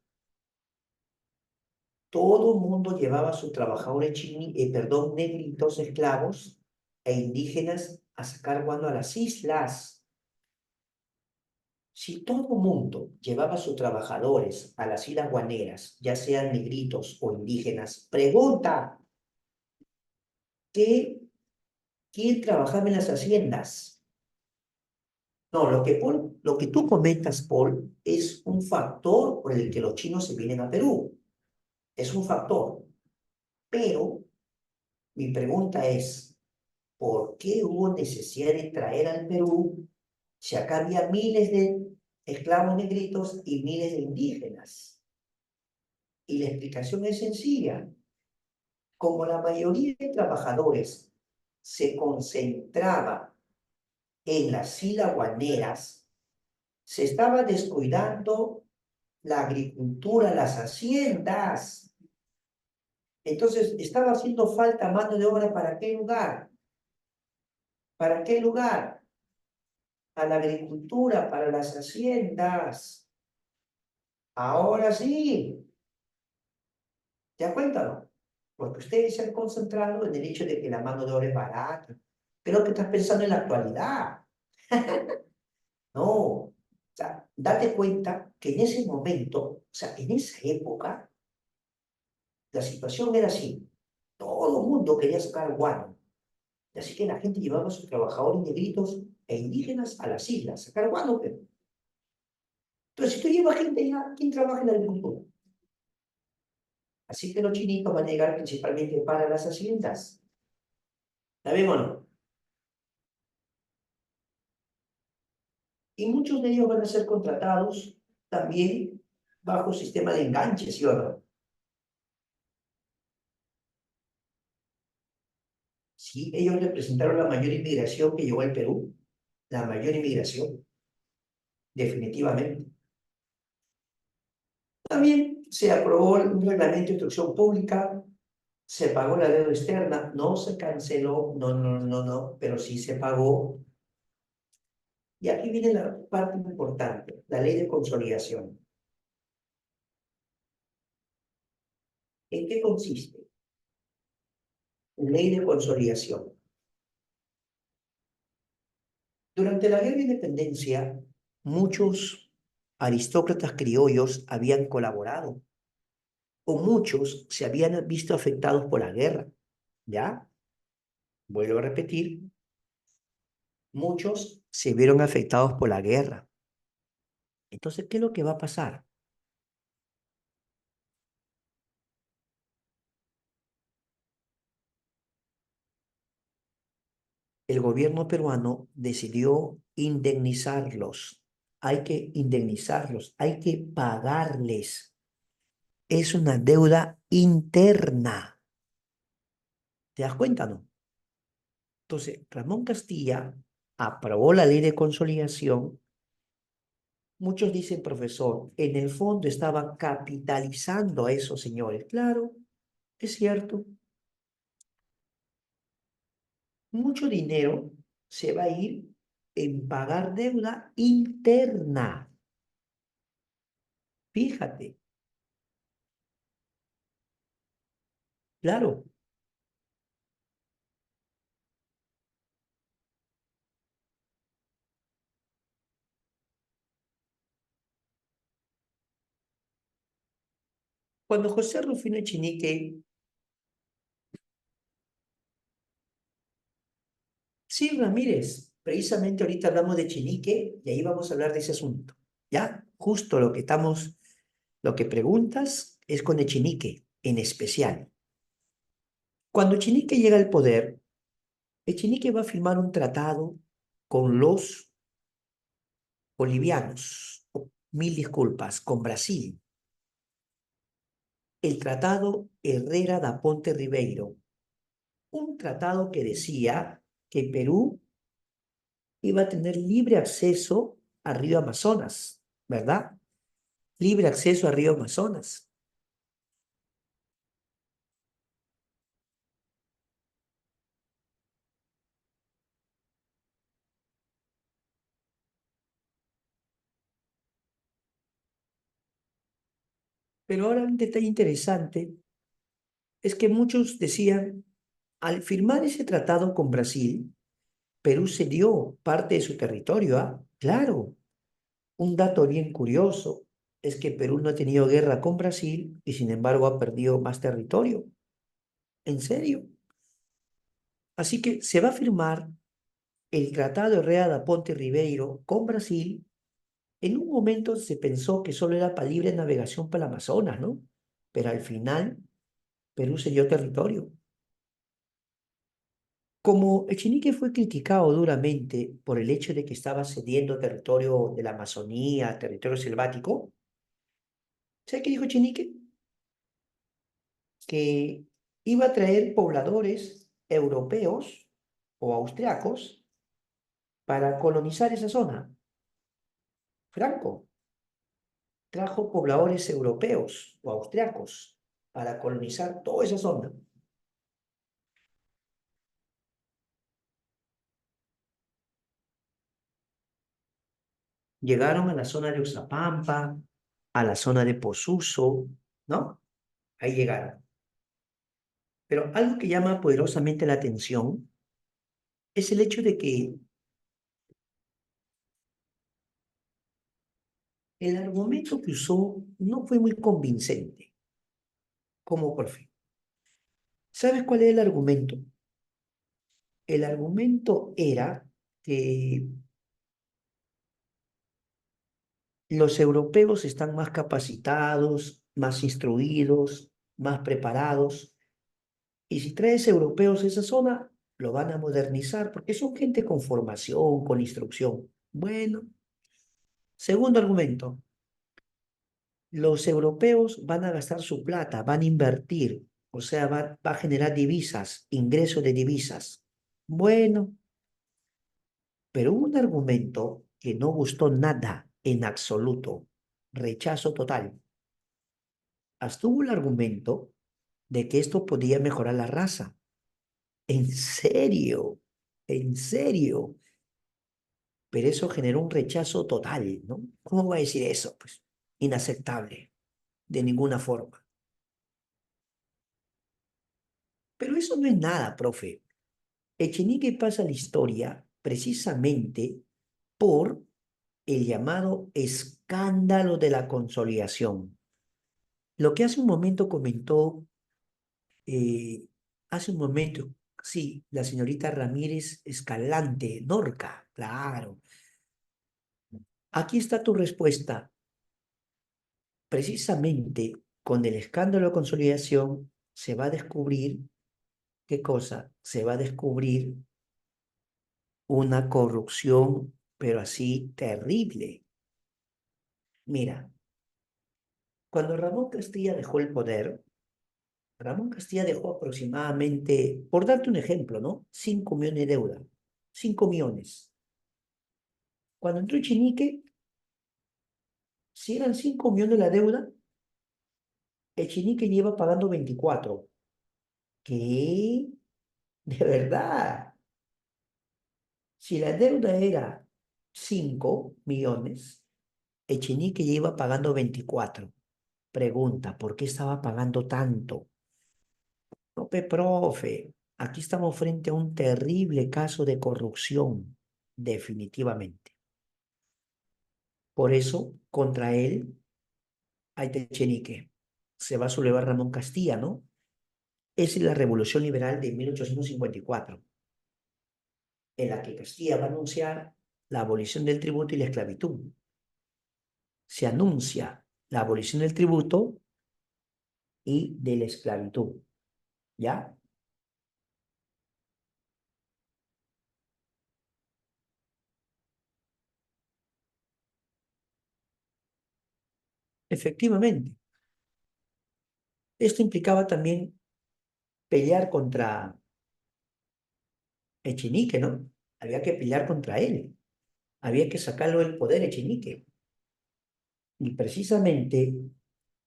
Todo el mundo llevaba a sus trabajadores negritos esclavos e indígenas a sacar guano a las islas. Si todo el mundo llevaba a sus trabajadores a las islas guaneras, ya sean negritos o indígenas, pregunta, ¿quién trabajaba en las haciendas? No, lo que tú comentas, Paul, es un factor por el que los chinos se vienen a Perú. Es un factor. Pero mi pregunta es, ¿por qué hubo necesidad de traer al Perú si acá había miles de esclavos negritos y miles de indígenas? Y la explicación es sencilla. Como la mayoría de trabajadores se concentraba en las islas guaneras, se estaba descuidando la agricultura, las haciendas. Entonces, estaba haciendo falta mano de obra ¿para qué lugar? ¿Para qué lugar? A la agricultura, para las haciendas. Ahora sí, ya cuéntalo. Porque ustedes se han concentrado en el hecho de que la mano de obra es barata. Creo que estás pensando en la actualidad. No, o sea, date cuenta que en ese momento, o sea, en esa época, la situación era así. Todo el mundo quería sacar guano. Así que la gente llevaba a sus trabajadores negritos e indígenas a las islas, sacar guano, pero. Entonces, si tú llevas gente allá, ¿quién trabaja en la agricultura? Así que los chinitos van a llegar principalmente para las haciendas. ¿Está bien o no? Y muchos de ellos van a ser contratados también bajo sistema de enganche, ¿sí o no? Sí, ellos representaron la mayor inmigración que llegó al Perú, la mayor inmigración, definitivamente. También se aprobó un reglamento de instrucción pública, se pagó la deuda externa, no se canceló, no, pero sí se pagó. Y aquí viene la parte importante, la ley de consolidación. ¿En qué consiste? Ley de consolidación. Durante la guerra de independencia, muchos aristócratas criollos habían colaborado, o muchos se habían visto afectados por la guerra. ¿Ya? Vuelvo a repetir, muchos se vieron afectados por la guerra. Entonces, ¿qué es lo que va a pasar? El gobierno peruano decidió indemnizarlos. Hay que indemnizarlos, hay que pagarles. Es una deuda interna. ¿Te das cuenta, no? Entonces, Ramón Castilla aprobó la ley de consolidación. Muchos dicen, profesor, en el fondo estaban capitalizando a esos señores. Claro, es cierto. Mucho dinero se va a ir en pagar deuda interna. Fíjate, claro. Cuando José Rufino Echenique, sí, Ramírez, precisamente ahorita hablamos de Echenique y ahí vamos a hablar de ese asunto. ¿Ya? Justo lo que estamos, lo que preguntas es con Echenique en especial. Cuando Echenique llega al poder, Echenique va a firmar un tratado con los bolivianos, mil disculpas, con Brasil. El tratado Herrera da Ponte Ribeiro, un tratado que decía que Perú iba a tener libre acceso al río Amazonas, ¿verdad? Libre acceso al río Amazonas. Pero ahora un detalle interesante es que muchos decían, al firmar ese tratado con Brasil, Perú cedió parte de su territorio, ¿ah? Claro, un dato bien curioso es que Perú no ha tenido guerra con Brasil y sin embargo ha perdido más territorio. ¿En serio? Así que se va a firmar el Tratado Herrera da Ponte Ribeiro con Brasil. En un momento se pensó que solo era para libre navegación para el Amazonas, ¿no? Pero al final Perú cedió territorio. Como Echenique fue criticado duramente por el hecho de que estaba cediendo territorio de la Amazonía, territorio selvático, ¿sabe qué dijo Echenique? Que iba a traer pobladores europeos o austriacos para colonizar esa zona. Franco trajo pobladores europeos o austriacos para colonizar toda esa zona. Llegaron a la zona de Oxapampa, a la zona de Posuso, ¿no? Ahí llegaron. Pero algo que llama poderosamente la atención es el hecho de que el argumento que usó no fue muy convincente, como por fin. ¿Sabes cuál es el argumento? El argumento era que los europeos están más capacitados, más instruidos, más preparados, y si traes europeos a esa zona, lo van a modernizar porque son gente con formación, con instrucción. Bueno, segundo argumento, los europeos van a gastar su plata, van a invertir, o sea, va a generar divisas, ingresos de divisas. Bueno, pero un argumento que no gustó nada en absoluto, rechazo total. Hasta hubo el argumento de que esto podía mejorar la raza. ¿En serio? ¿En serio? Pero eso generó un rechazo total, ¿no? ¿Cómo va a decir eso? Pues inaceptable, de ninguna forma. Pero eso no es nada, profe. Echenique pasa la historia precisamente por el llamado escándalo de la consolidación. Lo que hace un momento comentó, eh, hace un momento, sí, la señorita Ramírez Escalante, Norca, claro. Aquí está tu respuesta. Precisamente con el escándalo de consolidación se va a descubrir, ¿qué cosa? Se va a descubrir una corrupción, pero así terrible. Mira, cuando Ramón Castilla dejó el poder, Ramón Castilla dejó aproximadamente, por darte un ejemplo, ¿no? 5 millones de deuda. 5 millones. Cuando entró Echenique, si eran 5 millones la deuda, Echenique lleva pagando 24. ¿Qué? De verdad. Si la deuda era 5 millones, Echenique ya iba pagando 24. Pregunta, ¿por qué estaba pagando tanto? No, profe, aquí estamos frente a un terrible caso de corrupción, definitivamente. Por eso, contra él hay Echenique. Se va a sublevar Ramón Castilla, ¿no? Es la Revolución Liberal de 1854, en la que Castilla va a anunciar la abolición del tributo y la esclavitud. Se anuncia la abolición del tributo y de la esclavitud, ¿ya? Efectivamente, esto implicaba también pelear contra Echenique, ¿no? Había que pelear contra él, había que sacarlo del poder Echenique. Y precisamente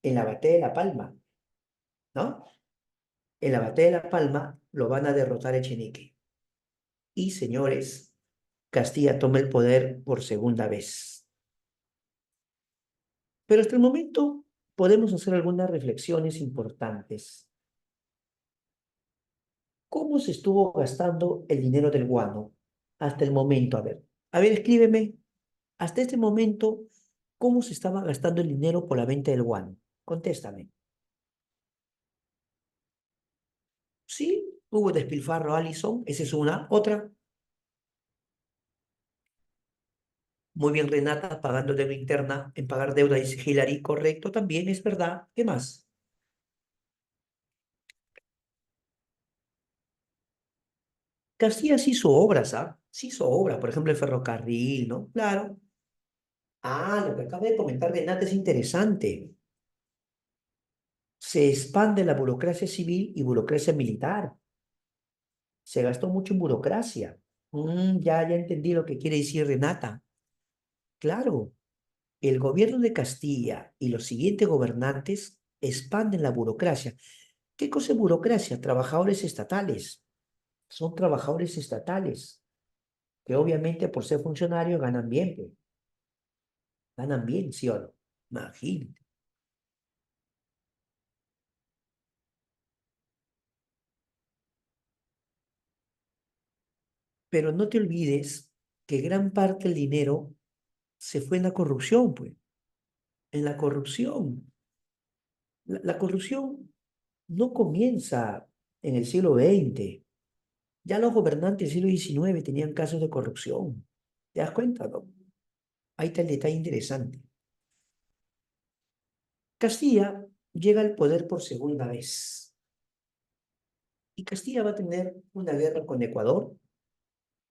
en la batalla de La Palma, ¿no? En la batalla de La Palma lo van a derrotar Echenique. Y señores, Castilla toma el poder por segunda vez. Pero hasta el momento podemos hacer algunas reflexiones importantes. ¿Cómo se estuvo gastando el dinero del guano hasta el momento? A ver, escríbeme, hasta este momento, ¿cómo se estaba gastando el dinero por la venta del guano? Contéstame. Sí, hubo despilfarro, Alison, esa es una. Otra, muy bien, Renata, pagando deuda interna, en pagar deuda, dice Hillary, correcto, también es verdad. ¿Qué más? Castilla sí hizo obras, ¿ah? Sí hizo obras, por ejemplo, el ferrocarril, ¿no? Claro. Ah, lo que acaba de comentar Renata es interesante. Se expande la burocracia civil y burocracia militar. Se gastó mucho en burocracia. Ya entendí lo que quiere decir Renata. Claro, el gobierno de Castilla y los siguientes gobernantes expanden la burocracia. ¿Qué cosa es burocracia? Trabajadores estatales. Son trabajadores estatales que obviamente por ser funcionarios ganan bien, pues. Ganan bien, ¿sí o no? Imagínate. Pero no te olvides que gran parte del dinero se fue en la corrupción, pues. En la corrupción. La corrupción no comienza en el siglo XX. Ya los gobernantes del siglo XIX tenían casos de corrupción. ¿Te das cuenta, no? Ahí está el detalle interesante. Castilla llega al poder por segunda vez Y Castilla va a tener una guerra con Ecuador,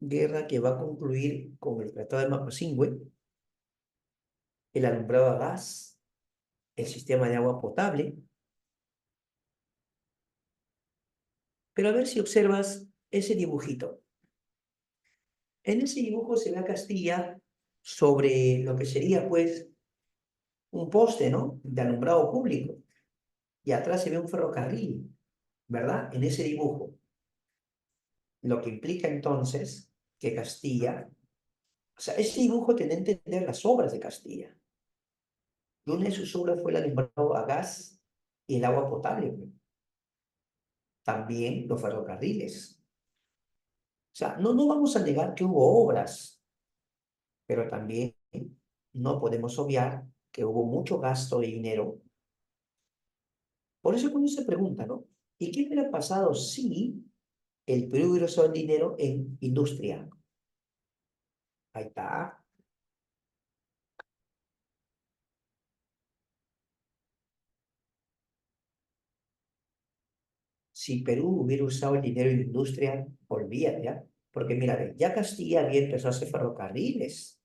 guerra que va a concluir con el Tratado de Mapazingüe, el alumbrado a gas, el sistema de agua potable. Pero a ver si observas ese dibujito. En ese dibujo se ve a Castilla sobre lo que sería, pues, un poste, ¿no? De alumbrado público. Y atrás se ve un ferrocarril, ¿verdad? En ese dibujo. Lo que implica entonces que Castilla, o sea, ese dibujo tiene que entender las obras de Castilla. Y una de sus obras fue el alumbrado a gas y el agua potable. También los ferrocarriles. O sea, no vamos a negar que hubo obras, pero también no podemos obviar que hubo mucho gasto de dinero. Por eso cuando se pregunta, ¿no? ¿Y qué hubiera pasado si el Perú hubiera usado el dinero en industria? Ahí está. Si Perú hubiera usado el dinero en industria, olvídate, ¿ya? Porque mira, ve, ya Castilla había empezado a hacer ferrocarriles.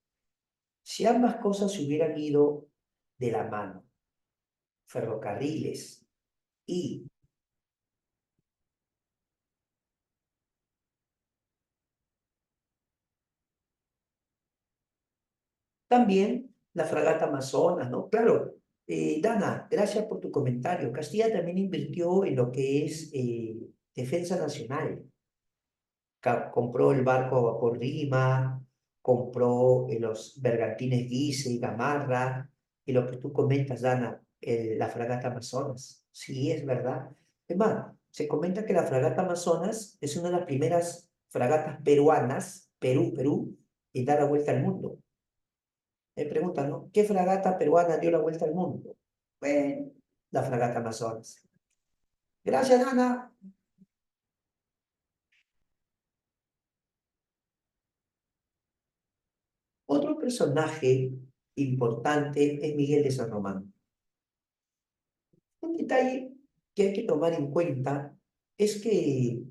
Si ambas cosas se hubieran ido de la mano, ferrocarriles y también la fragata Amazonas, ¿no? Claro, Dana, gracias por tu comentario. Castilla también invirtió en lo que es defensa nacional. Compró el barco a vapor Lima, compró los bergantines Guise y Gamarra, y lo que tú comentas, Dana, la fragata Amazonas. Sí, es verdad. Es más, se comenta que la fragata Amazonas es una de las primeras fragatas peruanas, Perú, y da la vuelta al mundo. Me preguntan, ¿no? ¿Qué fragata peruana dio la vuelta al mundo? Bueno, la fragata Amazonas. Gracias, Dana. Otro personaje importante es Miguel de San Román. Un detalle que hay que tomar en cuenta es que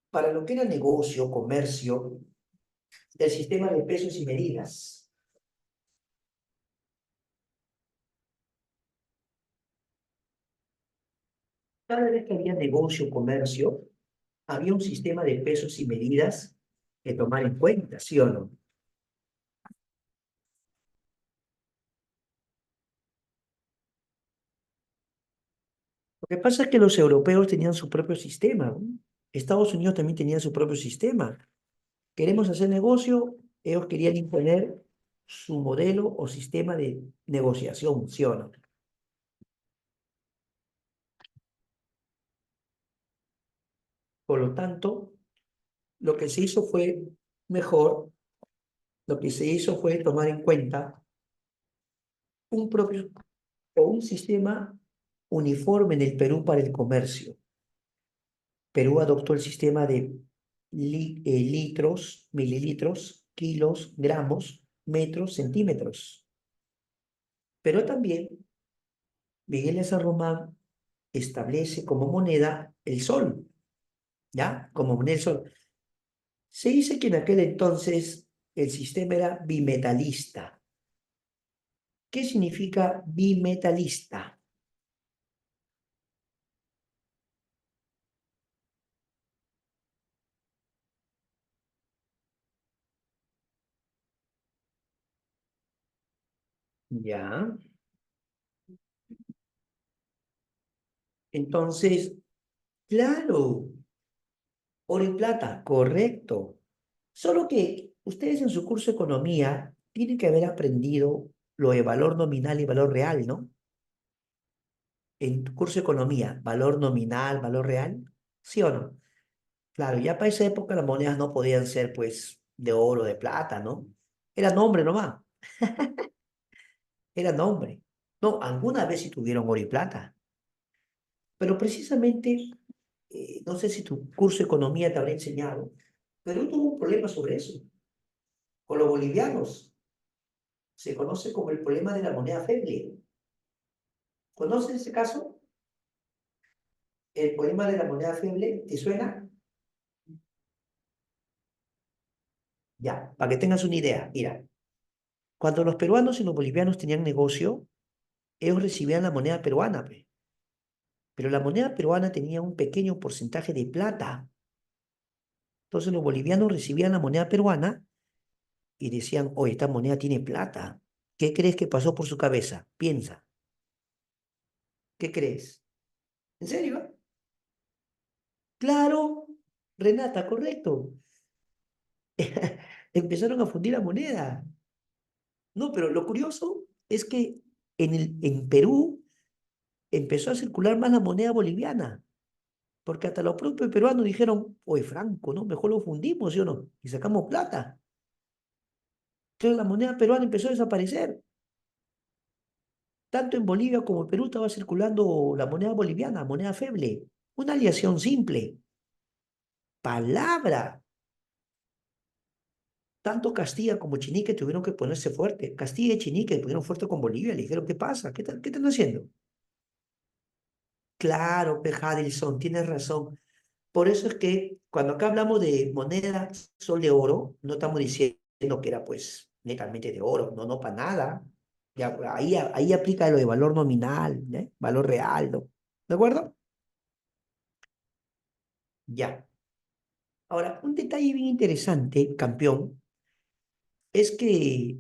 para lo que era negocio, comercio, el sistema de pesos y medidas, cada vez que había negocio, comercio, había un sistema de pesos y medidas que tomar en cuenta, ¿sí o no? Lo que pasa es que los europeos tenían su propio sistema, ¿no? Estados Unidos también tenía su propio sistema. Queremos hacer negocio, ellos querían imponer su modelo o sistema de negociación, ¿sí o no? Por lo tanto, lo que se hizo fue mejor, lo que se hizo fue tomar en cuenta un propio o un sistema uniforme en el Perú para el comercio. Perú adoptó el sistema de litros, mililitros, kilos, gramos, metros, centímetros. Pero también Miguel de San Román establece como moneda el sol, ¿ya? Como moneda el sol. Se dice que en aquel entonces el sistema era bimetalista. ¿Qué significa bimetalista? Ya. Entonces, claro, oro y plata, correcto. Solo que ustedes en su curso de economía tienen que haber aprendido lo de valor nominal y valor real, ¿no? En tu curso de economía, valor nominal, valor real, ¿sí o no? Claro, ya para esa época las monedas no podían ser, pues, de oro, de plata, ¿no? Era nombre nomás, era nombre. No, alguna vez sí tuvieron oro y plata, pero precisamente, no sé si tu curso de economía te habrá enseñado, pero tuvo un problema sobre eso, con los bolivianos. Se conoce como el problema de la moneda feble. ¿Conoces ese caso? el poema de la moneda feble, ¿te suena? Ya, para que tengas una idea, mira, cuando los peruanos y los bolivianos tenían negocio, ellos recibían la moneda peruana, pe. Pero la moneda peruana tenía un pequeño porcentaje de plata. Entonces los bolivianos recibían la moneda peruana y decían, oye, esta moneda tiene plata. ¿Qué crees que pasó por su cabeza? Piensa, ¿qué crees? ¿En serio? Claro, Renata, correcto. Empezaron a fundir la moneda. No, pero lo curioso es que en Perú empezó a circular más la moneda boliviana, porque hasta los propios peruanos dijeron, oye, Franco, ¿no? Mejor lo fundimos, ¿sí o no? Y sacamos plata. Entonces la moneda peruana empezó a desaparecer. Tanto en Bolivia como en Perú estaba circulando la moneda boliviana, moneda feble. Una aleación simple. Palabra. Tanto Castilla como Chinique tuvieron que ponerse fuerte. Castilla y Chinique se pusieron fuerte con Bolivia. Le dijeron, ¿qué pasa? ¿Qué están haciendo? Claro, Pejadilson, tienes razón. Por eso es que cuando acá hablamos de moneda sol de oro, no estamos diciendo que era pues netamente de oro, no, no para nada. Ya, ahí aplica lo de valor nominal, ¿eh? Valor real, ¿no? ¿De acuerdo? Ya. Ahora, un detalle bien interesante, campeón, es que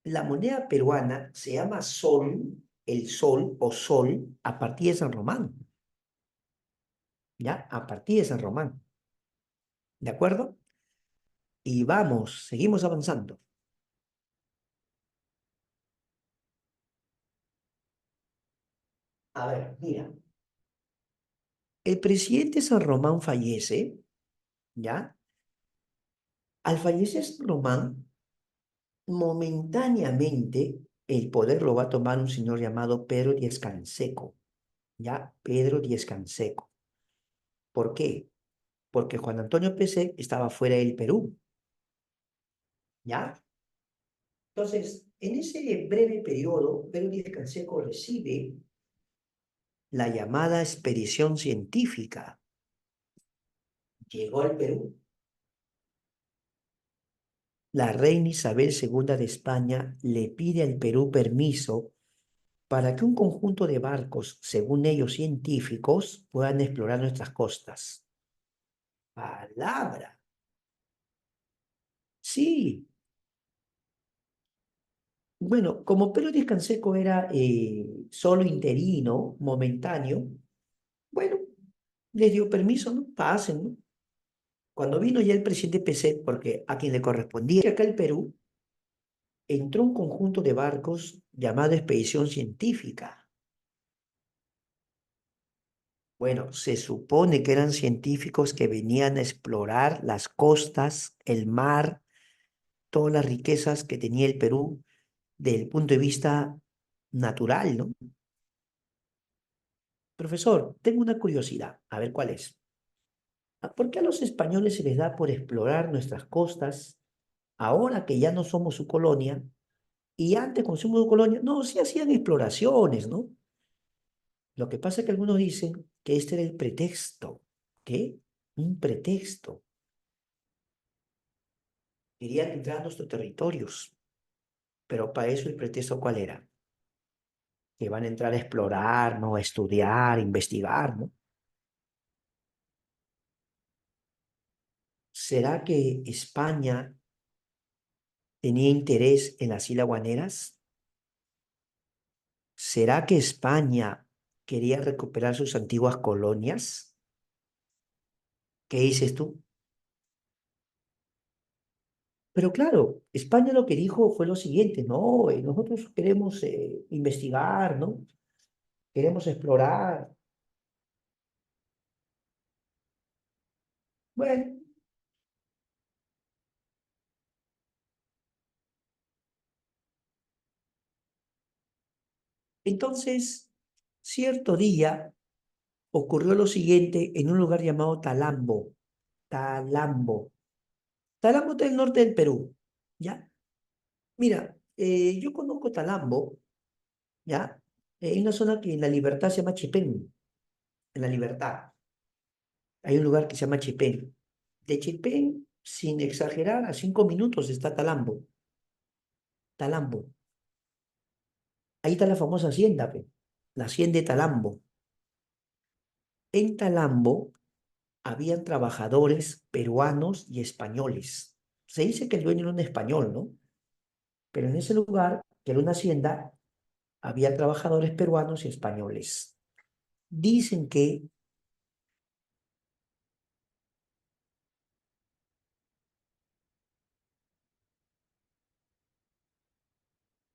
la moneda peruana se llama sol, el sol o sol, a partir de San Román, ¿ya? A partir de San Román, ¿de acuerdo? Y vamos, seguimos avanzando. A ver, mira, el presidente San Román fallece, ¿ya? Al fallecer San Román, momentáneamente el poder lo va a tomar un señor llamado Pedro Díaz Canseco, ¿ya? Pedro Díaz Canseco. ¿Por qué? Porque Juan Antonio Pezet estaba fuera del Perú, ¿ya? Entonces, en ese breve periodo, Pedro Díaz Canseco recibe la llamada expedición científica. Llegó al Perú. La reina Isabel II de España le pide al Perú permiso para que un conjunto de barcos, según ellos científicos, puedan explorar nuestras costas. Palabra. Sí. Bueno, como Pedro Díaz Canseco era solo interino, momentáneo, bueno, les dio permiso, ¿no? Pasen, ¿no? Cuando vino ya el presidente Pezet, porque a quien le correspondía acá el Perú, entró un conjunto de barcos llamado Expedición Científica. Bueno, se supone que eran científicos que venían a explorar las costas, el mar, todas las riquezas que tenía el Perú desde el punto de vista natural, ¿no? Profesor, tengo una curiosidad, a ver cuál es. ¿Por qué a los españoles se les da por explorar nuestras costas ahora que ya no somos su colonia? Y antes, cuando somos su colonia, no, sí hacían exploraciones, ¿no? Lo que pasa es que algunos dicen que este era el pretexto. ¿Qué? Un pretexto. Querían entrar a nuestros territorios. Pero para eso el pretexto, ¿cuál era? Que van a entrar a explorar, ¿no? A estudiar, a investigar, ¿no? ¿Será que España tenía interés en las Islas Guaneras? ¿Será que España quería recuperar sus antiguas colonias? ¿Qué dices tú? Pero claro, España lo que dijo fue lo siguiente, no, nosotros queremos investigar, ¿no? Queremos explorar. Bueno, entonces, cierto día ocurrió lo siguiente en un lugar llamado Talambo. Talambo. Talambo está en el norte del Perú, ¿ya? Mira, yo conozco Talambo, ¿ya? Hay una zona que en La Libertad se llama Chipén. en La Libertad. Hay un lugar que se llama Chipén. De Chipén, sin exagerar, a 5 minutos está Talambo. Talambo. Ahí está la famosa hacienda, pe, la hacienda de Talambo. En Talambo habían trabajadores peruanos y españoles. Se dice que el dueño era un español, ¿no? Pero en ese lugar, que era una hacienda, había trabajadores peruanos y españoles. Dicen que,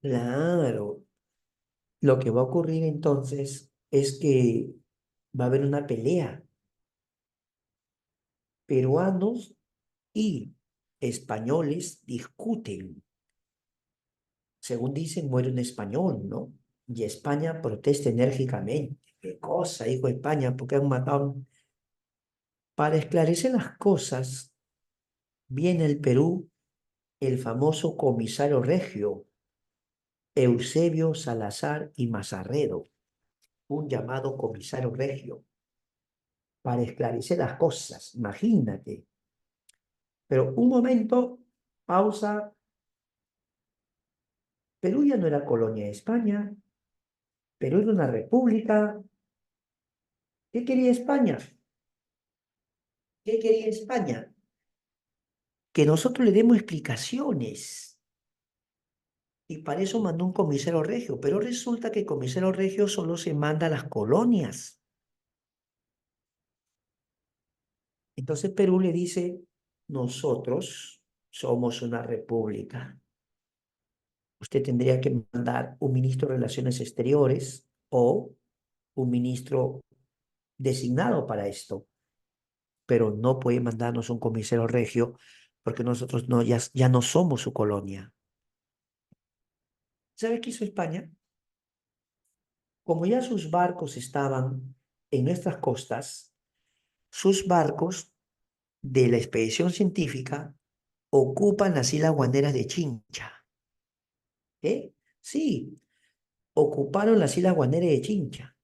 claro, lo que va a ocurrir entonces es que va a haber una pelea. Peruanos y españoles discuten. Según dicen, muere un español, ¿no? Y España protesta enérgicamente. ¿Qué cosa, dijo España? ¿Por qué han matado? Para esclarecer las cosas, viene al Perú el famoso comisario regio, Eusebio Salazar y Mazarredo, un llamado comisario regio, para esclarecer las cosas, imagínate. Pero un momento, pausa. Perú ya no era colonia de España, Perú era una república. ¿Qué quería España? ¿Qué quería España? Que nosotros le demos explicaciones. Y para eso mandó un comisario regio, pero resulta que el comisario regio solo se manda a las colonias. Entonces Perú le dice, nosotros somos una república. Usted tendría que mandar un ministro de Relaciones Exteriores o un ministro designado para esto, pero no puede mandarnos un comisario regio porque nosotros no, ya no somos su colonia. ¿Sabe qué hizo España? Como ya sus barcos estaban en nuestras costas, sus barcos de la expedición científica ocupan las islas Guaneras de Chincha. ¿Eh? Sí, ocuparon las islas Guaneras de Chincha.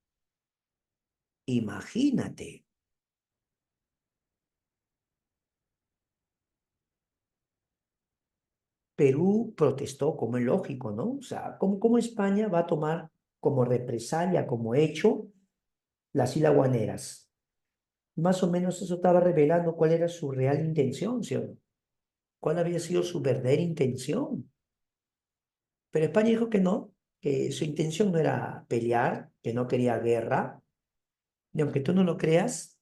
Imagínate. Perú protestó, como es lógico, ¿no? O sea, ¿cómo España va a tomar como represalia, como hecho, las islas Guaneras? Más o menos eso estaba revelando cuál era su real intención, ¿sí o no? ¿Cuál había sido su verdadera intención? Pero España dijo que no, que su intención no era pelear, que no quería guerra, y aunque tú no lo creas,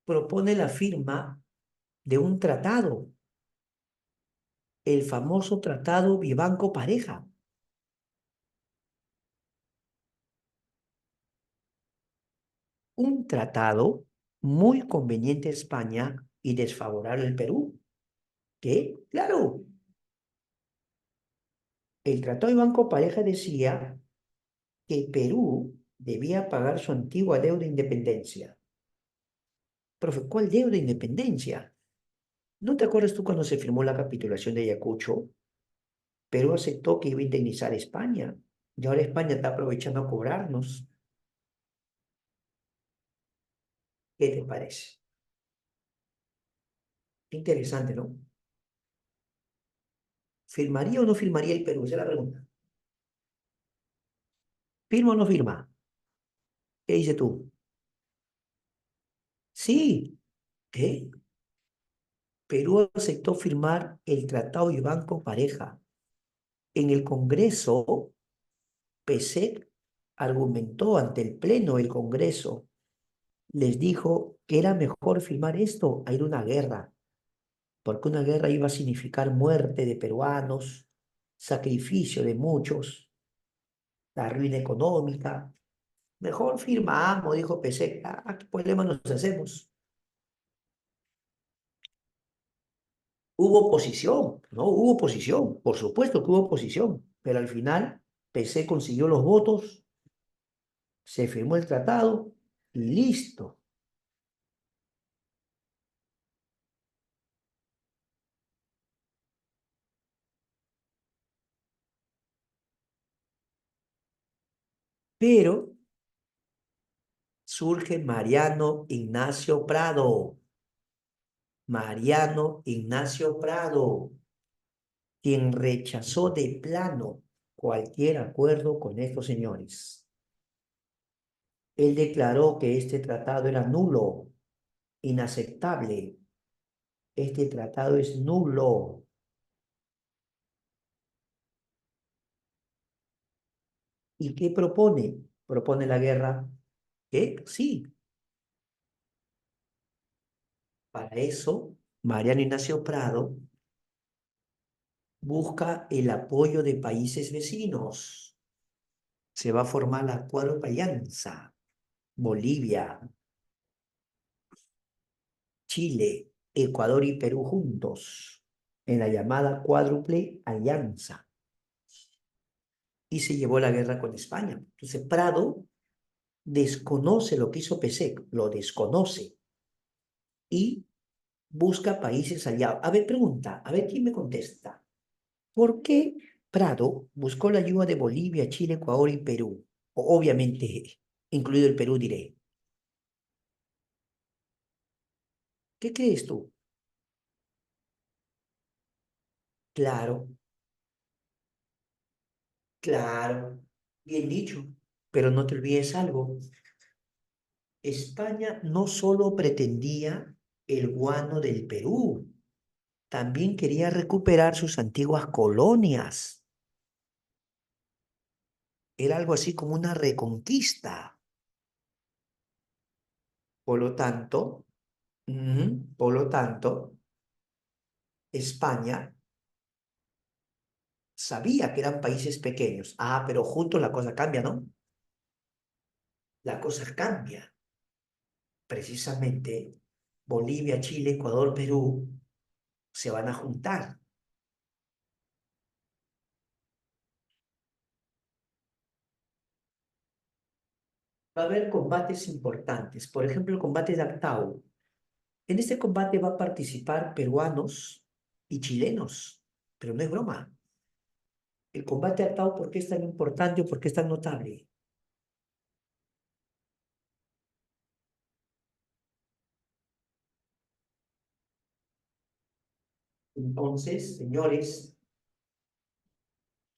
propone la firma de un tratado, el famoso tratado Vivanco-Pareja, un tratado muy conveniente a España y desfavorable al Perú, que, claro, el tratado Vivanco-Pareja decía que Perú debía pagar su antigua deuda de independencia. Profe, ¿cuál deuda de independencia? ¿No te acuerdas tú cuando se firmó la capitulación de Ayacucho? Perú aceptó que iba a indemnizar a España y ahora España está aprovechando a cobrarnos. ¿Qué te parece? Qué interesante, ¿no? ¿Firmaría o no firmaría el Perú? Esa es la pregunta. ¿Firma o no firma? ¿Qué dices tú? Sí. ¿Qué? Perú aceptó firmar el Tratado de Banco Pareja. En el Congreso, PSEC argumentó ante el Pleno del Congreso, les dijo que era mejor firmar esto a ir a una guerra, porque una guerra iba a significar muerte de peruanos, sacrificio de muchos, la ruina económica. Mejor firmamos, dijo PSEC. Ah, ¿qué problema nos hacemos? Hubo oposición, ¿no? Hubo oposición, por supuesto que hubo oposición, pero al final PC consiguió los votos, se firmó el tratado y listo. Pero surge Mariano Ignacio Prado. Mariano Ignacio Prado, quien rechazó de plano cualquier acuerdo con estos señores. Él declaró que este tratado era nulo, inaceptable. Este tratado es nulo. ¿Y qué propone? Propone la guerra. ¿Qué? Sí. Para eso, Mariano Ignacio Prado busca el apoyo de países vecinos. Se va a formar la Cuádruple Alianza. Bolivia, Chile, Ecuador y Perú juntos en la llamada Cuádruple Alianza. Y se llevó la guerra con España. Entonces Prado desconoce lo que hizo Pesek, lo desconoce y busca países aliados. A ver, pregunta, a ver quién me contesta. ¿Por qué Prado buscó la ayuda de Bolivia, Chile, Ecuador y Perú? Obviamente, incluido el Perú, diré. ¿Qué crees tú? Claro, claro, bien dicho. Pero no te olvides algo. España no solo pretendía el guano del Perú, también quería recuperar sus antiguas colonias. Era algo así como una reconquista. Por lo tanto, por lo tanto, España sabía que eran países pequeños. Ah, pero juntos la cosa cambia, ¿no? La cosa cambia. Precisamente Bolivia, Chile, Ecuador, Perú se van a juntar. Va a haber combates importantes. Por ejemplo, el combate de Actau. En este combate va a participar peruanos y chilenos, pero no es broma. El combate de Actau, ¿por qué es tan importante o por qué es tan notable? Entonces, señores,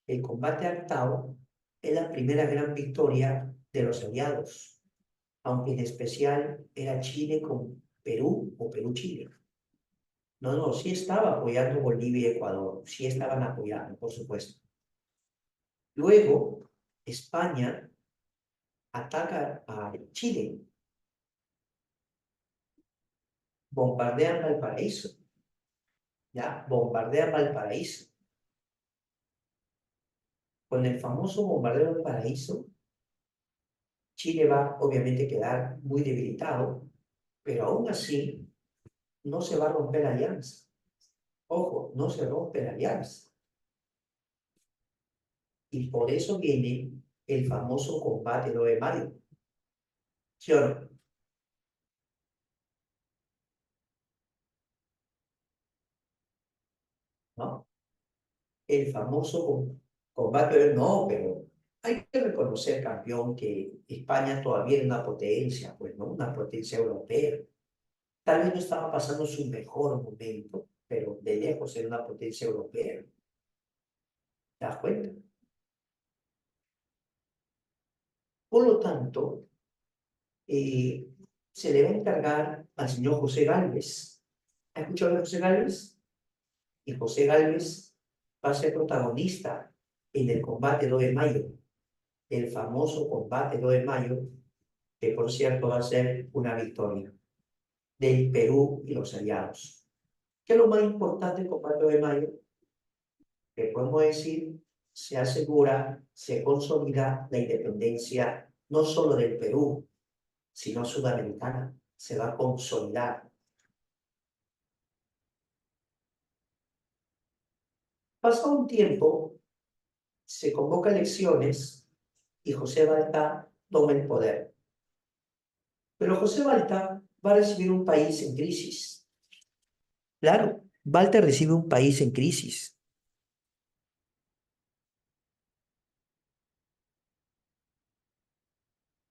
el combate de Actau es la primera gran victoria de los aliados, aunque en especial era Chile con Perú o Perú-Chile. No, no, sí estaba apoyando Bolivia y Ecuador, sí estaban apoyando, por supuesto. Luego, España ataca a Chile, bombardean Valparaíso, ¿ya? Bombardean Valparaíso. Con el famoso bombardeo de Valparaíso, Chile va obviamente a quedar muy debilitado, pero aún así no se va a romper la alianza. Ojo, no se rompe la alianza. Y por eso viene el famoso combate 9 de mayo. ¿Sí o no? ¿No? El famoso combate, no, pero hay que reconocer, campeón, que España todavía era una potencia, pues, ¿no? Una potencia europea. Tal vez no estaba pasando su mejor momento, pero de lejos era una potencia europea. ¿Te das cuenta? Por lo tanto, eh, se le va a encargar al señor José Gálvez. ¿Ha escuchado de José Gálvez? Y José Gálvez va a ser protagonista en el combate 2 de mayo, el famoso combate 2 de mayo, que por cierto va a ser una victoria del Perú y los aliados. ¿Qué es lo más importante del combate 2 de mayo? Que podemos decir, se asegura, se consolida la independencia no solo del Perú, sino sudamericana. Se va a consolidar. Pasado un tiempo, se convoca elecciones y José Balta toma el poder. Pero José Balta va a recibir un país en crisis. Claro, Balta recibe un país en crisis.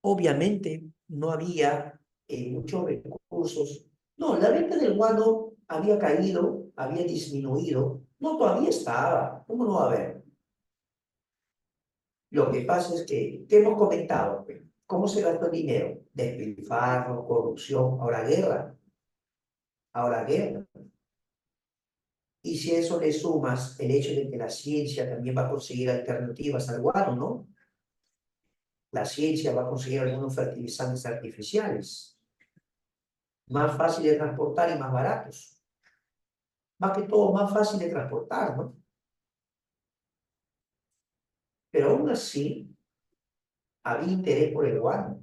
Obviamente, no había muchos recursos. No, la venta del guano había caído, había disminuido. No, todavía estaba. ¿Cómo no va a haber? Lo que pasa es que, ¿qué hemos comentado? Pues? ¿Cómo se gastó el dinero? Despilfarro, corrupción, ahora guerra. Y si a eso le sumas el hecho de que la ciencia también va a conseguir alternativas al guano, ¿no? La ciencia va a conseguir algunos fertilizantes artificiales, más fáciles de transportar y más baratos. Más que todo, más fácil de transportar, ¿no? Pero aún así, había interés por el guano.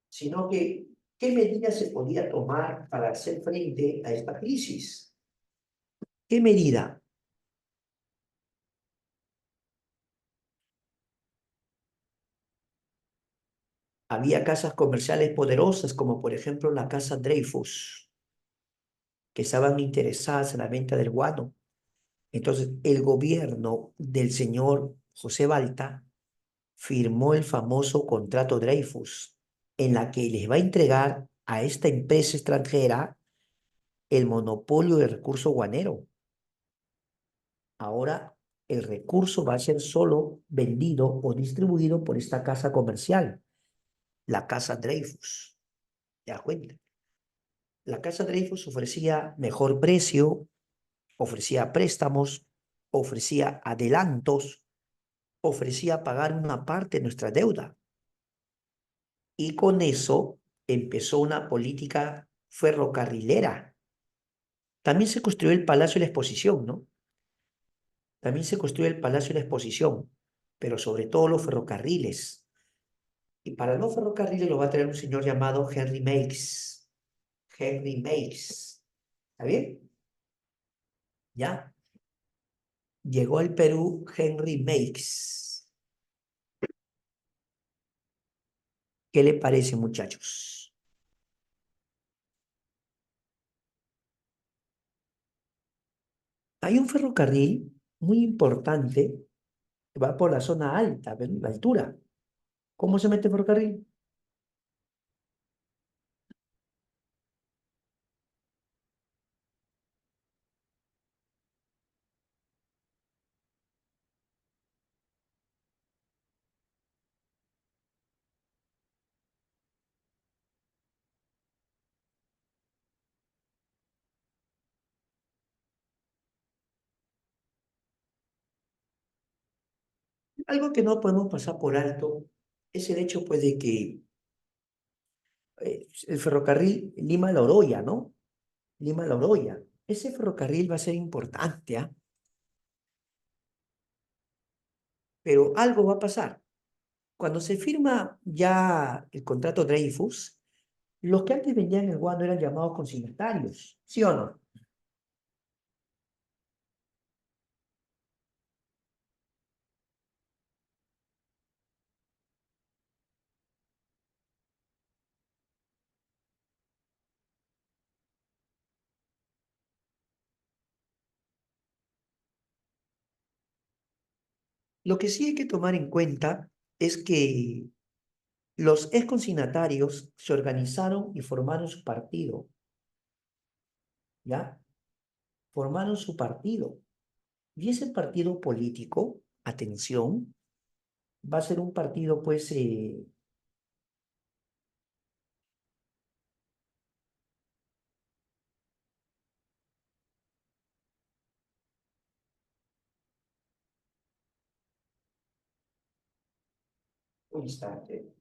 Sino que, ¿qué medidas se podía tomar para hacer frente a esta crisis? ¿Qué medida? Había casas comerciales poderosas, como por ejemplo la Casa Dreyfus, que estaban interesadas en la venta del guano. Entonces, el gobierno del señor José Balta firmó el famoso contrato Dreyfus, en la que les va a entregar a esta empresa extranjera el monopolio del recurso guanero. Ahora el recurso va a ser solo vendido o distribuido por esta casa comercial, la Casa Dreyfus. ¿Te das cuenta? La Casa Dreyfus ofrecía mejor precio, ofrecía préstamos, ofrecía adelantos, ofrecía pagar una parte de nuestra deuda. Y con eso empezó una política ferrocarrilera. También se construyó el Palacio de la Exposición, ¿no? También se construyó el Palacio de la Exposición, pero sobre todo los ferrocarriles. Y para los ferrocarriles lo va a traer un señor llamado Henry Meigs. Henry Meigs. ¿Está bien? ¿Ya? Llegó al Perú Henry Meigs. ¿Qué le parece, muchachos? Hay un ferrocarril muy importante que va por la zona alta, la altura. ¿Cómo se mete el ferrocarril? Algo que no podemos pasar por alto es el hecho, pues, de que el ferrocarril Lima-La Oroya, ¿no? Lima-La Oroya. Ese ferrocarril va a ser importante, ¿ah? Pero algo va a pasar. Cuando se firma ya el contrato Dreyfus, los que antes vendían el guano eran llamados consignatarios, ¿sí o no? Lo que sí hay que tomar en cuenta es que los ex consignatarios se organizaron y formaron su partido, ¿ya? Formaron su partido. Y ese partido político, atención, va a ser un partido, pues, un instante.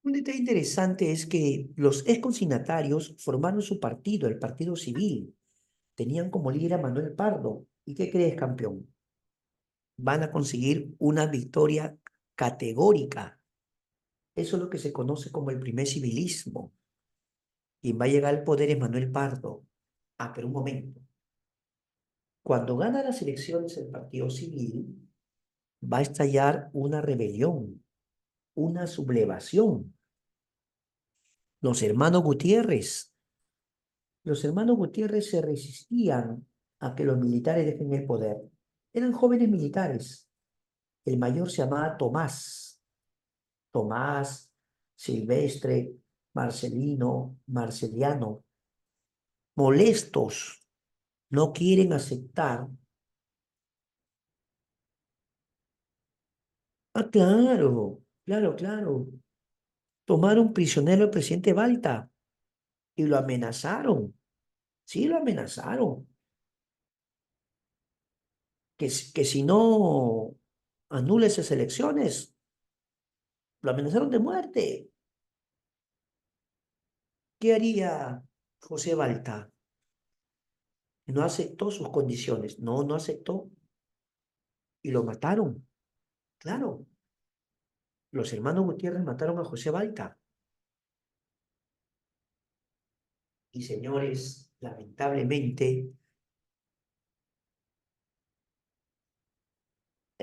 Un detalle interesante es que los ex consignatarios formaron su partido, el Partido Civil. Tenían como líder a Manuel Pardo. ¿Y qué crees, campeón? Van a conseguir una victoria categórica. Eso es lo que se conoce como el primer civilismo. Quien va a llegar al poder es Manuel Pardo. Ah, pero un momento. Cuando gana las elecciones el Partido Civil, va a estallar una rebelión, una sublevación. Los hermanos Gutiérrez Los hermanos Gutiérrez se resistían a que los militares dejen el poder. Eran jóvenes militares. El mayor se llamaba Tomás, Silvestre, Marcelino, Marceliano. Molestos, no quieren aceptar. Ah, claro, claro, claro. Tomaron prisionero al presidente Balta y lo amenazaron. Sí, lo amenazaron. Que si no anula esas elecciones, lo amenazaron de muerte. ¿Qué haría José Balta? No aceptó sus condiciones. No, no aceptó. Y lo mataron. Claro, los hermanos Gutiérrez mataron a José Balta. Y señores, lamentablemente,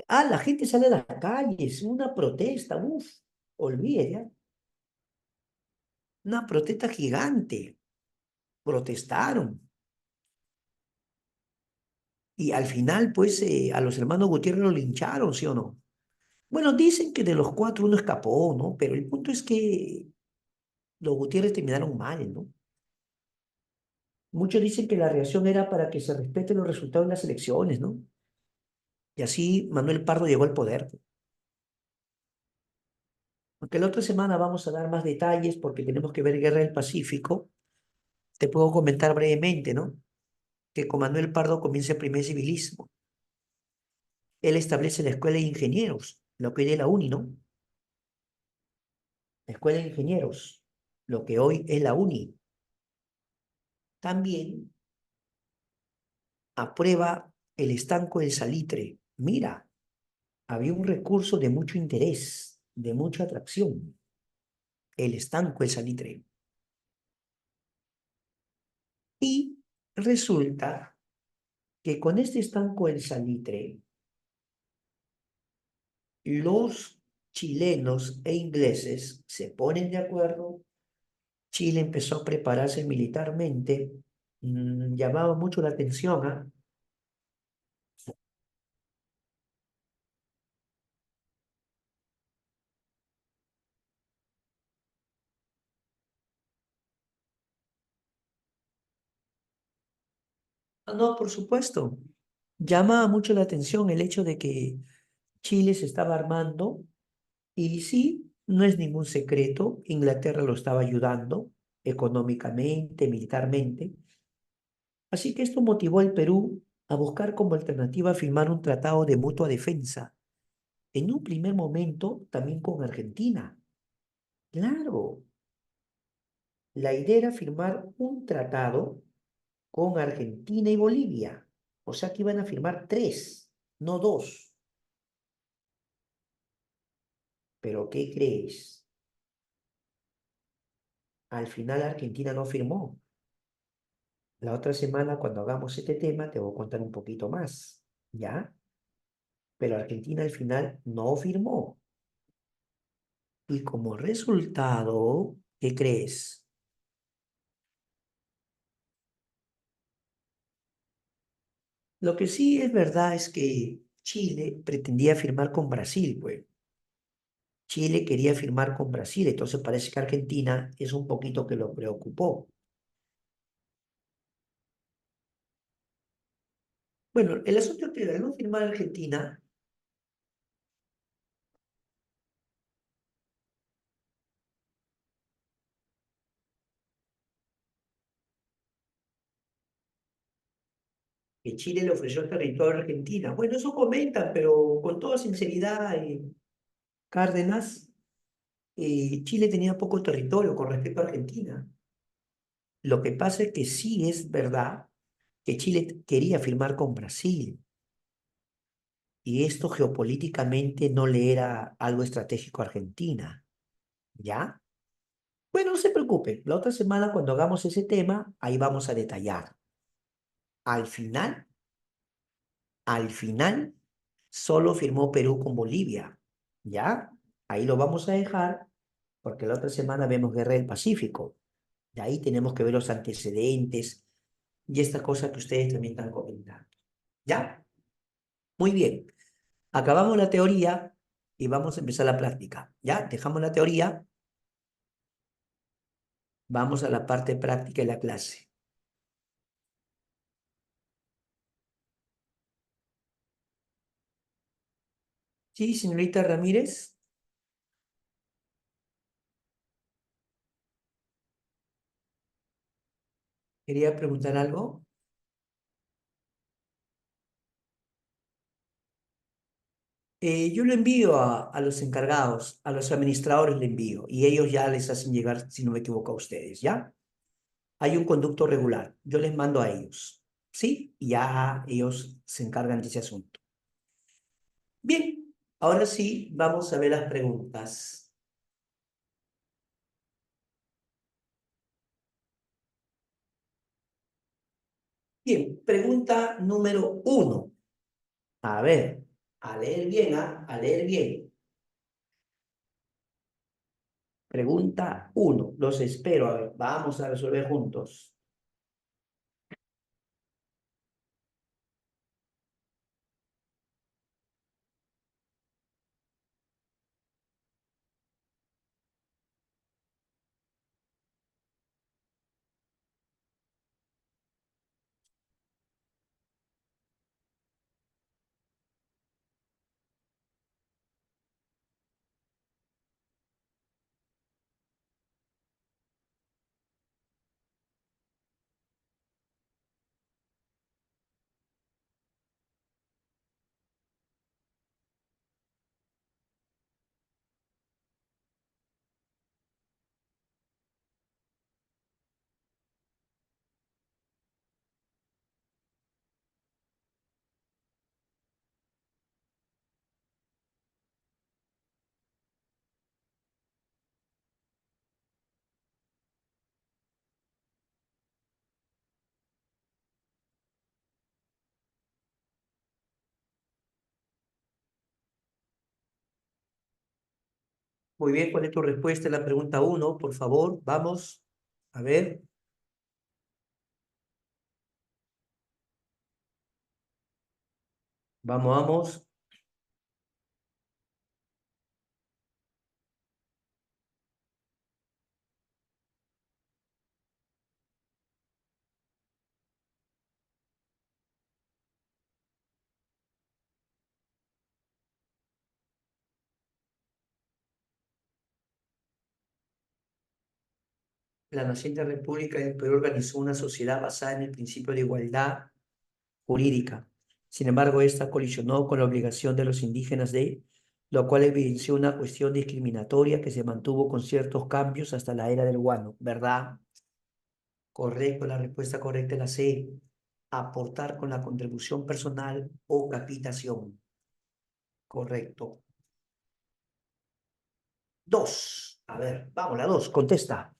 la gente sale a las calles, una protesta, olvide ya, una protesta gigante, protestaron. Y al final, pues, a los hermanos Gutiérrez los lincharon, ¿sí o no? Bueno, dicen que de los cuatro uno escapó, ¿no? Pero el punto es que los Gutiérrez terminaron mal, ¿no? Muchos dicen que la reacción era para que se respeten los resultados de las elecciones, ¿no? Y así Manuel Pardo llegó al poder. Aunque la otra semana vamos a dar más detalles porque tenemos que ver Guerra del Pacífico, te puedo comentar brevemente, ¿no? Que con Manuel Pardo comienza el primer civilismo. Él establece la Escuela de Ingenieros, lo que hoy es la UNI, ¿no? La Escuela de Ingenieros, lo que hoy es la UNI. También aprueba el estanco del salitre. Mira, había un recurso de mucho interés, de mucha atracción, el estanco del salitre. Y resulta que con este estanco del salitre, los chilenos e ingleses se ponen de acuerdo. Chile empezó a prepararse militarmente, llamaba mucho la atención, ¿ah? No, por supuesto. Llamaba mucho la atención el hecho de que Chile se estaba armando y sí, no es ningún secreto, Inglaterra lo estaba ayudando económicamente, militarmente. Así que esto motivó al Perú a buscar como alternativa firmar un tratado de mutua defensa. En un primer momento también con Argentina. Claro, la idea era firmar un tratado con Argentina y Bolivia. O sea que iban a firmar tres, no dos. Pero ¿qué crees? Al final Argentina no firmó. La otra semana, cuando hagamos este tema, te voy a contar un poquito más, ¿ya? Pero Argentina al final no firmó. Y como resultado, ¿qué crees? Lo que sí es verdad es que Chile pretendía firmar con Brasil, pues. Chile quería firmar con Brasil, entonces parece que Argentina es un poquito que lo preocupó. Bueno, el asunto es que al no firmar Argentina, que Chile le ofreció el territorio a Argentina. Bueno, eso comentan, pero con toda sinceridad, Cárdenas, Chile tenía poco territorio con respecto a Argentina. Lo que pasa es que sí es verdad que Chile quería firmar con Brasil y esto geopolíticamente no le era algo estratégico a Argentina, ¿ya? Bueno, no se preocupe, la otra semana cuando hagamos ese tema, ahí vamos a detallar. Al final, al final, solo firmó Perú con Bolivia, ¿ya? Ahí lo vamos a dejar porque la otra semana vemos Guerra del Pacífico. De ahí tenemos que ver los antecedentes y esta cosa que ustedes también están comentando. ¿Ya? Muy bien. Acabamos la teoría y vamos a empezar la práctica. ¿Ya? Dejamos la teoría, vamos a la parte práctica de la clase. Sí, señorita Ramírez, quería preguntar algo. Yo lo envío a los encargados, a los administradores le envío y ellos ya les hacen llegar, si no me equivoco, a ustedes, ¿ya? Hay un conducto regular, yo les mando a ellos, ¿sí? Y ya ellos se encargan de ese asunto. Bien, ahora sí, vamos a ver las preguntas. Bien, pregunta número uno. A ver, a leer bien, ¿ah? A leer bien. Pregunta uno, los espero, a ver, vamos a resolver juntos. Muy bien, ¿cuál es tu respuesta a la pregunta uno? Por favor, vamos. A ver, vamos. La naciente República del Perú organizó una sociedad basada en el principio de igualdad jurídica. Sin embargo, esta colisionó con la obligación de los indígenas de, lo cual evidenció una cuestión discriminatoria que se mantuvo con ciertos cambios hasta la era del guano, ¿verdad? Correcto, la respuesta correcta es la C. Aportar con la contribución personal o capitación. Correcto. Dos. A ver, vamos, la dos, contesta.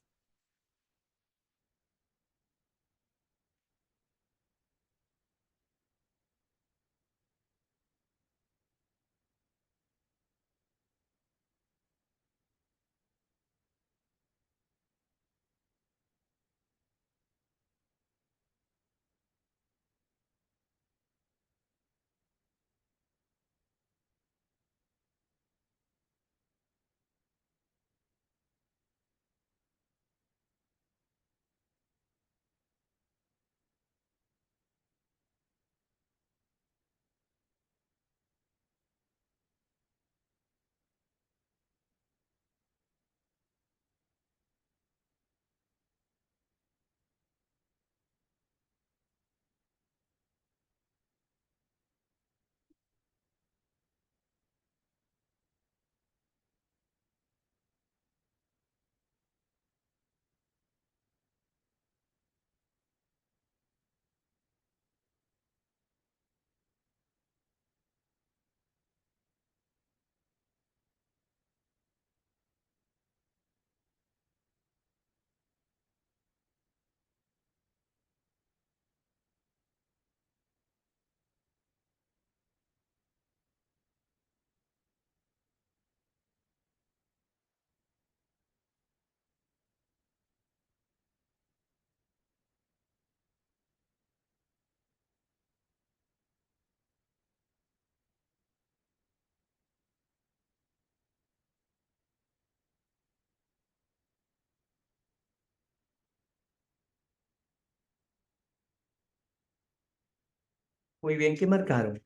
Muy bien, ¿qué marcaron?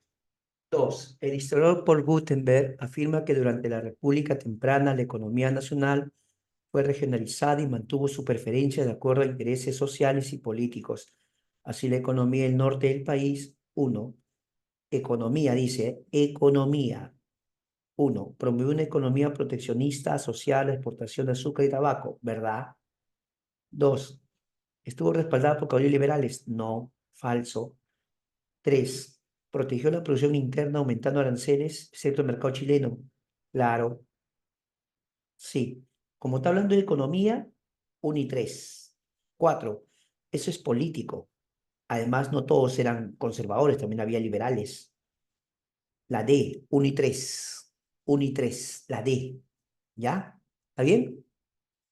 Dos, el historiador Paul Gutenberg afirma que durante la República Temprana la economía nacional fue regionalizada y mantuvo su preferencia de acuerdo a intereses sociales y políticos. Así la economía del norte del país, uno, economía, dice, economía. Uno, promovió una economía proteccionista asociada a la exportación de azúcar y tabaco, ¿verdad? Dos, ¿estuvo respaldada por caudillos liberales? No, falso. Tres, protegió la producción interna aumentando aranceles, excepto el mercado chileno. Claro, sí. Como está hablando de economía, uno y tres. Cuatro, eso es político. Además, no todos eran conservadores, también había liberales. La D, uno y tres. Uno y tres, la D. ¿Ya? ¿Está bien?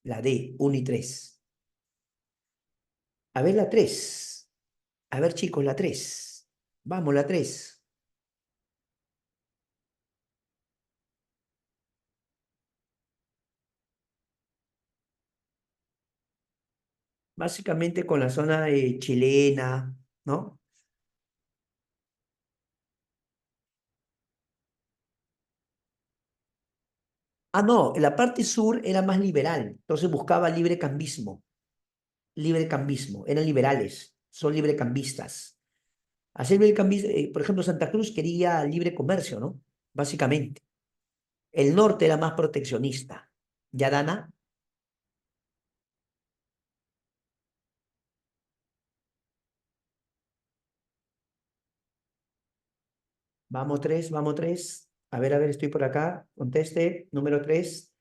La D, uno y tres. A ver la tres. A ver, chicos, la tres. Vamos, la tres. Básicamente con la zona chilena, ¿no? Ah, no, la parte sur era más liberal, entonces buscaba libre cambismo, eran liberales, son librecambistas. Hacer libre cambismo, por ejemplo, Santa Cruz quería libre comercio, ¿no? Básicamente. El norte era más proteccionista. ¿Ya, Dana? Vamos tres, vamos tres. A ver, estoy por acá. Conteste, número tres.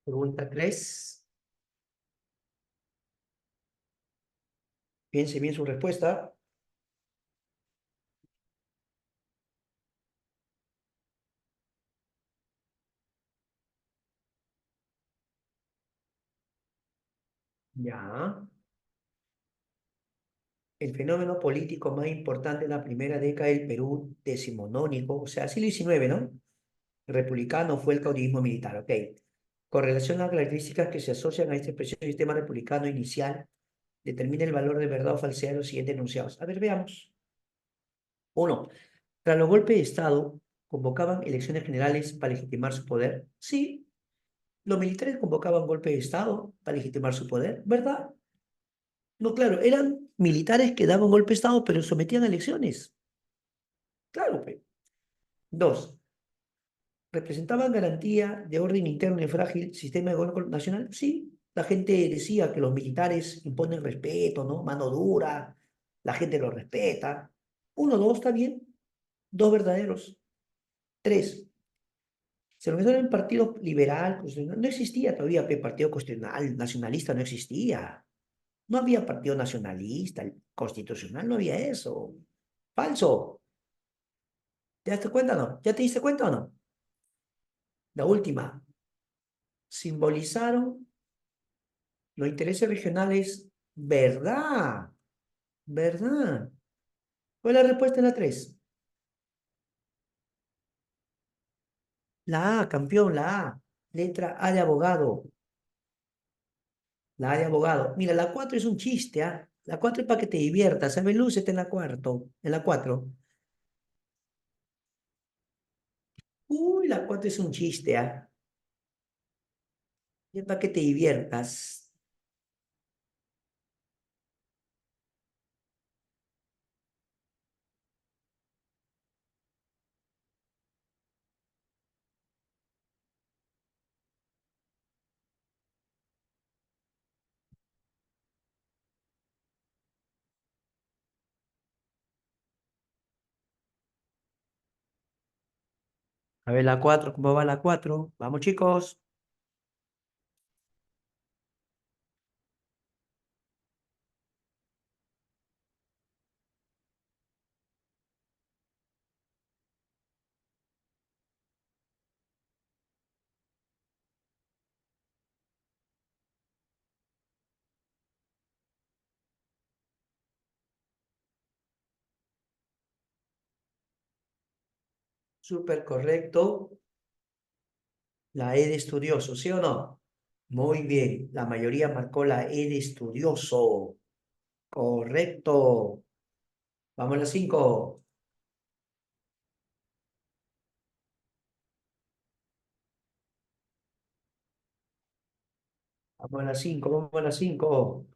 Pregunta tres. Piense bien su respuesta. Ya. El fenómeno político más importante en la primera década del Perú decimonónico, o sea, siglo XIX, ¿no? Republicano fue el caudillismo militar, ok. Con relación a las características que se asocian a esta expresión del sistema republicano inicial, determina el valor de verdad o falsedad de los siguientes enunciados. A ver, veamos. Uno, tras los golpes de Estado, ¿convocaban elecciones generales para legitimar su poder? Sí, los militares convocaban golpes de Estado para legitimar su poder, ¿verdad? No, claro, eran militares que daban golpe de Estado, pero sometían a elecciones. Claro, pues. Dos, ¿representaban garantía de orden interno y frágil sistema de gobierno nacional? Sí, la gente decía que los militares imponen respeto, ¿no? Mano dura, la gente lo respeta. Uno, dos, está bien. Dos verdaderos. Tres, se organizaron el Partido Liberal, Constitucional. No existía todavía el Partido Constitucional, Nacionalista no existía. No había Partido Nacionalista, Constitucional, no había eso. Falso. ¿Te das cuenta o no? ¿Ya te diste cuenta o no? La última. Simbolizaron los intereses regionales. ¿Verdad? ¿Verdad? ¿Cuál es la respuesta en la tres? La A, campeón, la A. Letra A de abogado. La A de abogado. Mira, la 4 es un chiste, ¿ah? La 4 es para que te diviertas. ¿Sabes? Lúcete en la cuarto. En la 4. Uy, la 4 es un chiste, ¿ah? Es para que te diviertas. A ver, la 4, ¿cómo va la 4? Vamos, chicos. Súper correcto. La E de estudioso, ¿sí o no? Muy bien. La mayoría marcó la E de estudioso. Correcto. Vamos a las 5. Vamos a las 5. Vamos a las 5.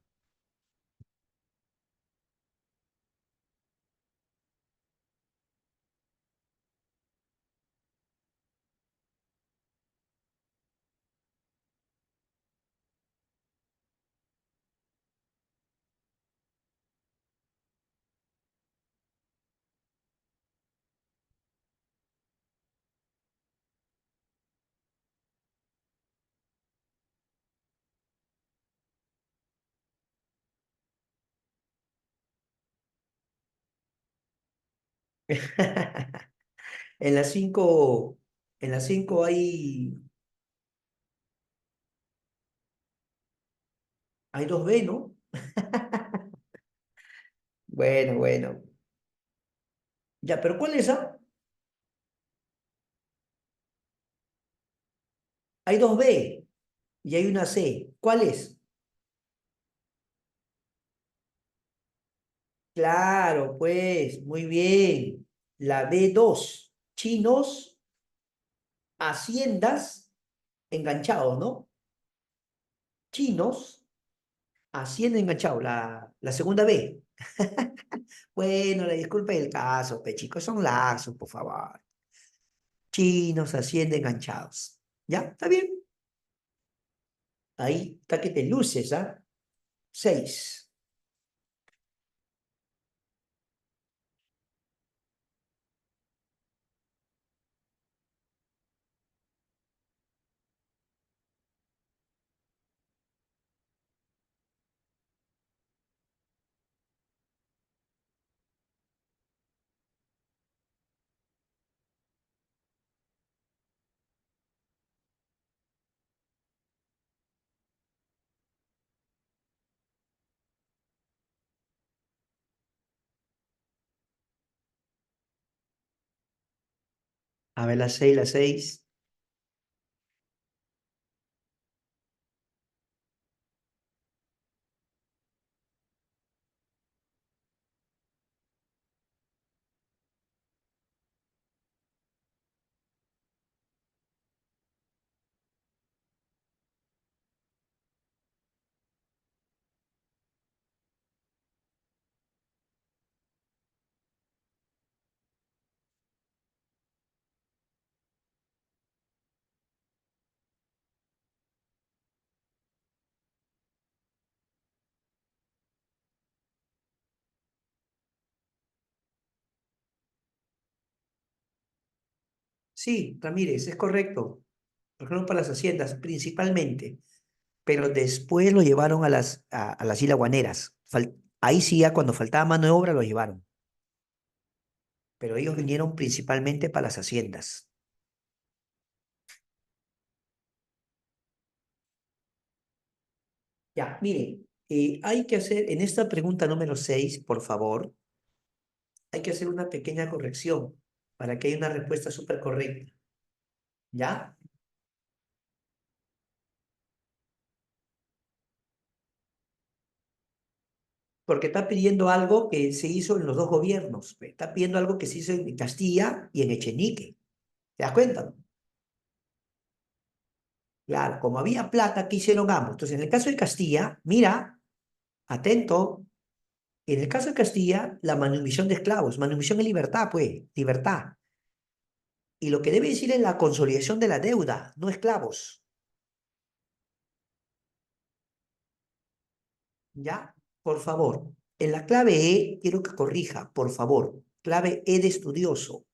En las 5, en las 5 hay dos B, ¿no? Bueno, bueno. Ya, pero ¿cuál es esa? Hay dos B y hay una C. ¿Cuál es? Claro, pues, muy bien. La B2. Chinos, haciendas, enganchados, ¿no? Chinos, hacienda, enganchados. La segunda B. Bueno, la disculpa del caso, pe chicos, son lazos, por favor. Chinos, hacienda, enganchados. ¿Ya? ¿Está bien? Ahí está que te luces, ¿ah? 6. A ver, la 6, la 6. Sí, Ramírez, es correcto. Por ejemplo, para las haciendas, principalmente. Pero después lo llevaron a las Islas Guaneras. Ahí sí, ya cuando faltaba mano de obra, lo llevaron. Pero ellos vinieron principalmente para las haciendas. Ya, miren, hay que hacer, en esta pregunta número 6, por favor, hay que hacer una pequeña corrección para que haya una respuesta súper correcta. ¿Ya? Porque está pidiendo algo que se hizo en los dos gobiernos. Está pidiendo algo que se hizo en Castilla y en Echenique. ¿Te das cuenta? Claro, como había plata, ¿qué hicieron ambos? Entonces, en el caso de Castilla, mira, atento, en el caso de Castilla, la manumisión de esclavos, manumisión de libertad, pues, libertad. Y lo que debe decir es la consolidación de la deuda, no esclavos. ¿Ya? Por favor. En la clave E, quiero que corrija, por favor. Clave E de estudioso.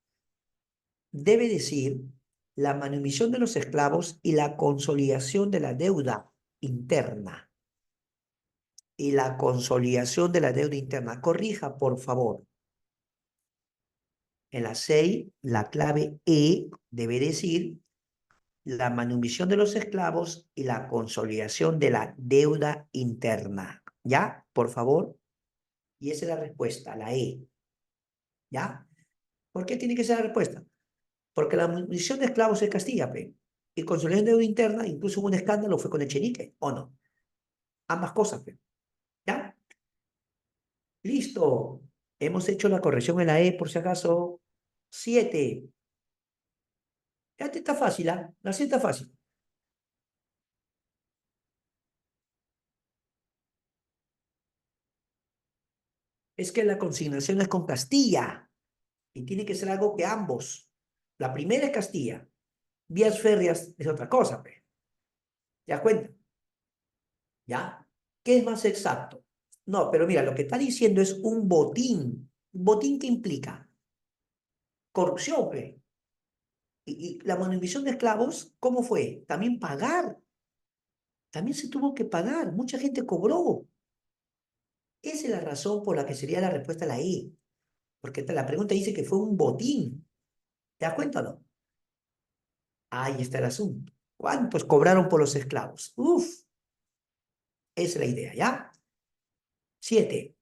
Debe decir la manumisión de los esclavos y la consolidación de la deuda interna. Y la consolidación de la deuda interna. Corrija, por favor. En la 6, la clave E debe decir la manumisión de los esclavos y la consolidación de la deuda interna. ¿Ya? Por favor. Y esa es la respuesta, la E. ¿Ya? ¿Por qué tiene que ser la respuesta? Porque la munición de esclavos es Castilla, pe. Y consolidación de deuda interna, incluso hubo un escándalo, fue con Echenique, ¿o no? Ambas cosas, pe. ¿Ya? Listo. Hemos hecho la corrección en la E, por si acaso. 7. Ya te está fácil, ¿ah? La 7 está fácil. Es que la consignación es con Castilla. Y tiene que ser algo que ambos. La primera es Castilla. Vías férreas es otra cosa, pe. ¿Ya cuenta? ¿Ya? ¿Qué es más exacto? No, pero mira, lo que está diciendo es un botín. ¿Un botín qué implica? Corrupción, pe. Y la manutención de esclavos, ¿cómo fue? También pagar. También se tuvo que pagar. Mucha gente cobró. Esa es la razón por la que sería la respuesta a la E. Porque la pregunta dice que fue un botín. ¿Te das cuenta o no? Ahí está el asunto. ¿Cuántos cobraron por los esclavos? Uf, esa es la idea, ¿ya? 7.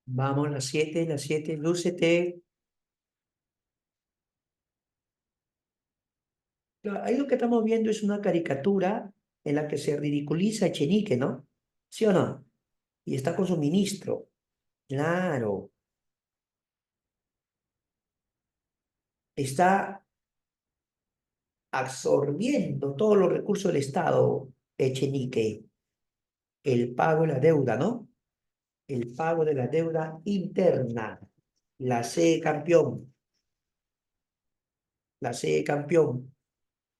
Vamos, las 7, lúcete. Claro, ahí lo que estamos viendo es una caricatura en la que se ridiculiza a Echenique, ¿no? ¿Sí o no? Y está con su ministro. Claro. Está absorbiendo todos los recursos del Estado, Echenique. El pago de la deuda, ¿no? El pago de la deuda interna. La C campeón. La C campeón.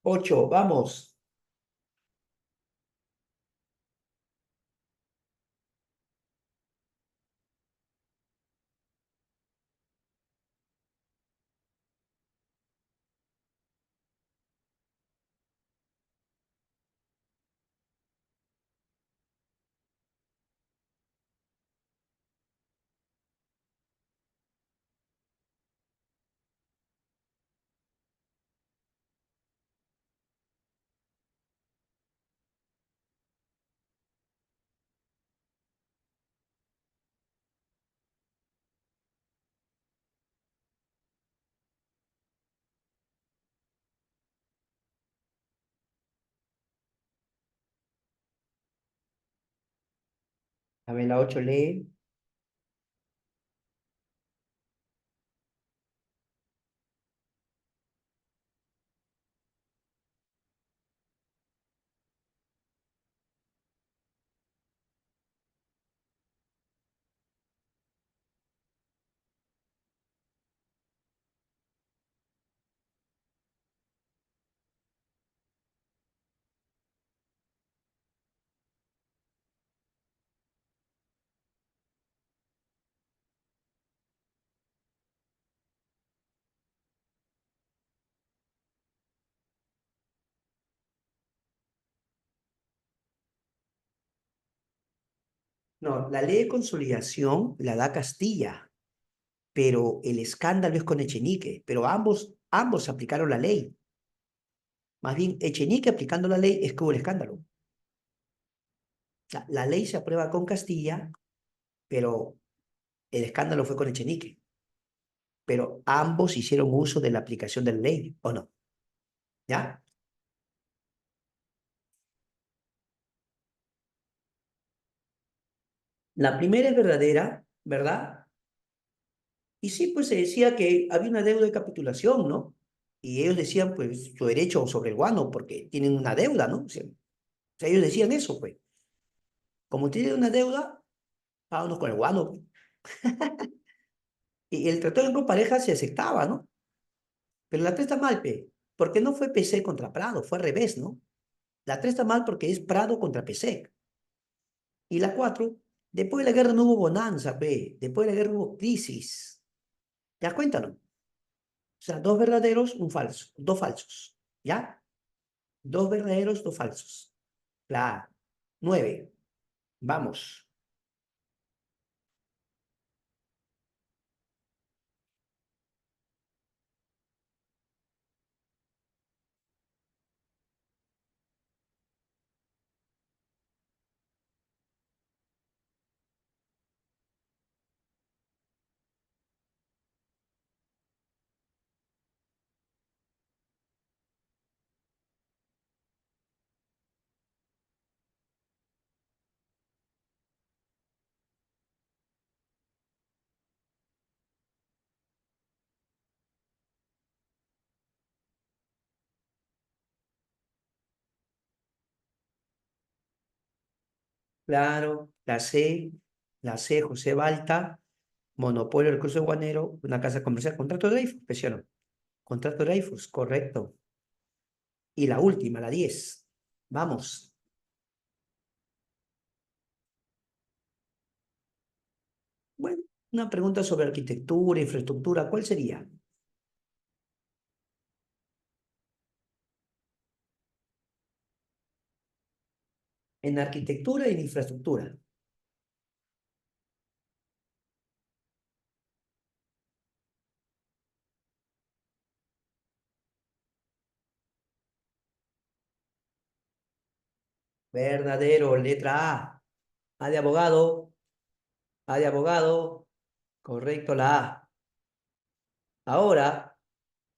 8, vamos. A ver, la 8 lee. No, la ley de consolidación la da Castilla, pero el escándalo es con Echenique, pero ambos aplicaron la ley. Más bien, Echenique aplicando la ley es que hubo el escándalo. O sea, la ley se aprueba con Castilla, pero el escándalo fue con Echenique. Pero ambos hicieron uso de la aplicación de la ley, ¿o no? ¿Ya? La primera es verdadera, ¿verdad? Y sí, pues se decía que había una deuda de capitulación, ¿no? Y ellos decían, pues, su derecho sobre el guano, porque tienen una deuda, ¿no? O sea, ellos decían eso, pues. Como tienen una deuda, vámonos con el guano. Y el tratado de pareja se aceptaba, ¿no? Pero la tres está mal, pe. Porque no fue PC contra Prado, fue al revés, ¿no? La 3 está mal porque es Prado contra PC. Y la 4, después de la guerra no hubo bonanza, pe. Después de la guerra hubo crisis. ¿Ya cuéntalo? O sea, dos verdaderos, un falso, dos falsos. ¿Ya? Dos verdaderos, dos falsos. La 9. Vamos. Claro, la C, José Balta, Monopolio del Cruce Guanero, una casa comercial, contrato de Dreyfus, ¿sí o no? Contrato de Dreyfus, correcto. Y la última, la 10. Vamos. Bueno, una pregunta sobre arquitectura, infraestructura, ¿cuál sería? En arquitectura y en infraestructura. Verdadero, letra A. A de abogado, A de abogado, correcto, la A. Ahora,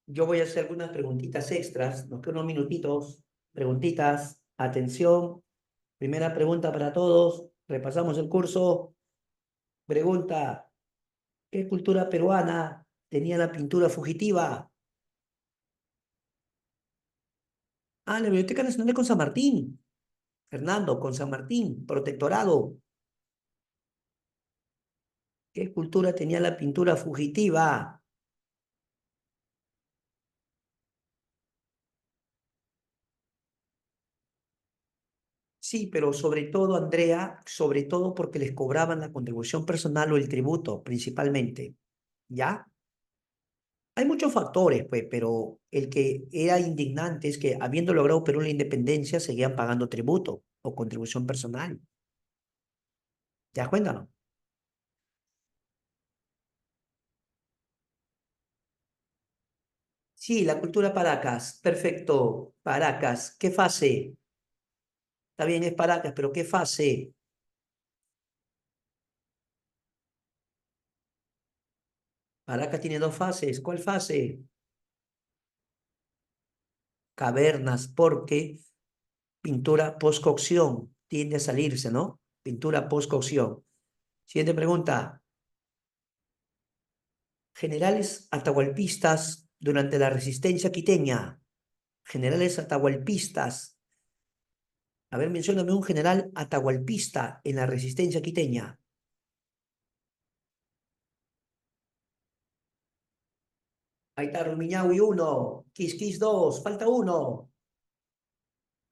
yo voy a hacer algunas preguntitas extras, nos quedan unos minutitos, preguntitas, atención. Primera pregunta para todos, repasamos el curso. Pregunta, ¿qué cultura peruana tenía la pintura fugitiva? Ah, la Biblioteca Nacional de con San Martín. Fernando, con San Martín, protectorado. ¿Qué cultura tenía la pintura fugitiva? Sí, pero sobre todo, Andrea, sobre todo porque les cobraban la contribución personal o el tributo, principalmente. ¿Ya? Hay muchos factores, pues, pero el que era indignante es que, habiendo logrado Perú la independencia, seguían pagando tributo o contribución personal. ¿Te das cuenta, no? Sí, la cultura Paracas. Perfecto. Paracas. ¿Qué fase? Está bien, es Paracas, pero ¿qué fase? Paracas tiene dos fases. ¿Cuál fase? Cavernas, porque pintura postcocción tiende a salirse, ¿no? Pintura postcocción. Siguiente pregunta. Generales atahualpistas durante la resistencia quiteña. Generales atahualpistas. A ver, mencióname un general atahualpista en la resistencia quiteña. Ahí está Rumiñahui uno, Quisquis 2, falta uno.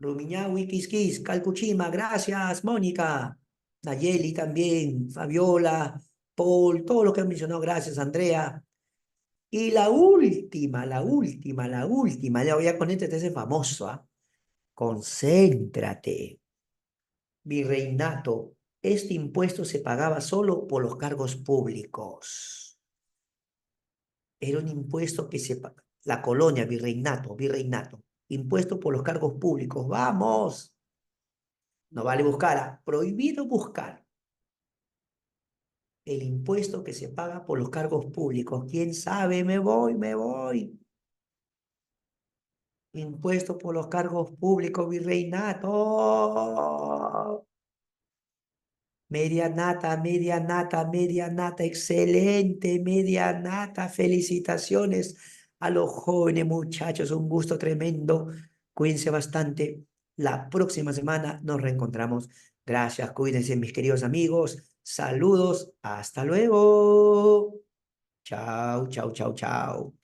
Rumiñahui, Quisquis, Calcuchima, gracias, Mónica. Nayeli también, Fabiola, Paul, todo lo que han mencionado, gracias, Andrea. Y la última, ya voy a con este, te hace famoso, ¿ah? Concéntrate. Virreinato. Este impuesto se pagaba solo por los cargos públicos. Era un impuesto que se pagaba. La colonia, virreinato, virreinato. Impuesto por los cargos públicos. ¡Vamos! No vale buscar. Prohibido buscar el impuesto que se paga por los cargos públicos. ¿Quién sabe? Me voy, me voy. Impuesto por los cargos públicos, virreinato. Media nata, media nata, media nata, excelente, media nata. Felicitaciones a los jóvenes muchachos, un gusto tremendo. Cuídense bastante. La próxima semana nos reencontramos. Gracias, cuídense mis queridos amigos. Saludos, hasta luego. Chao, chao, chao, chao.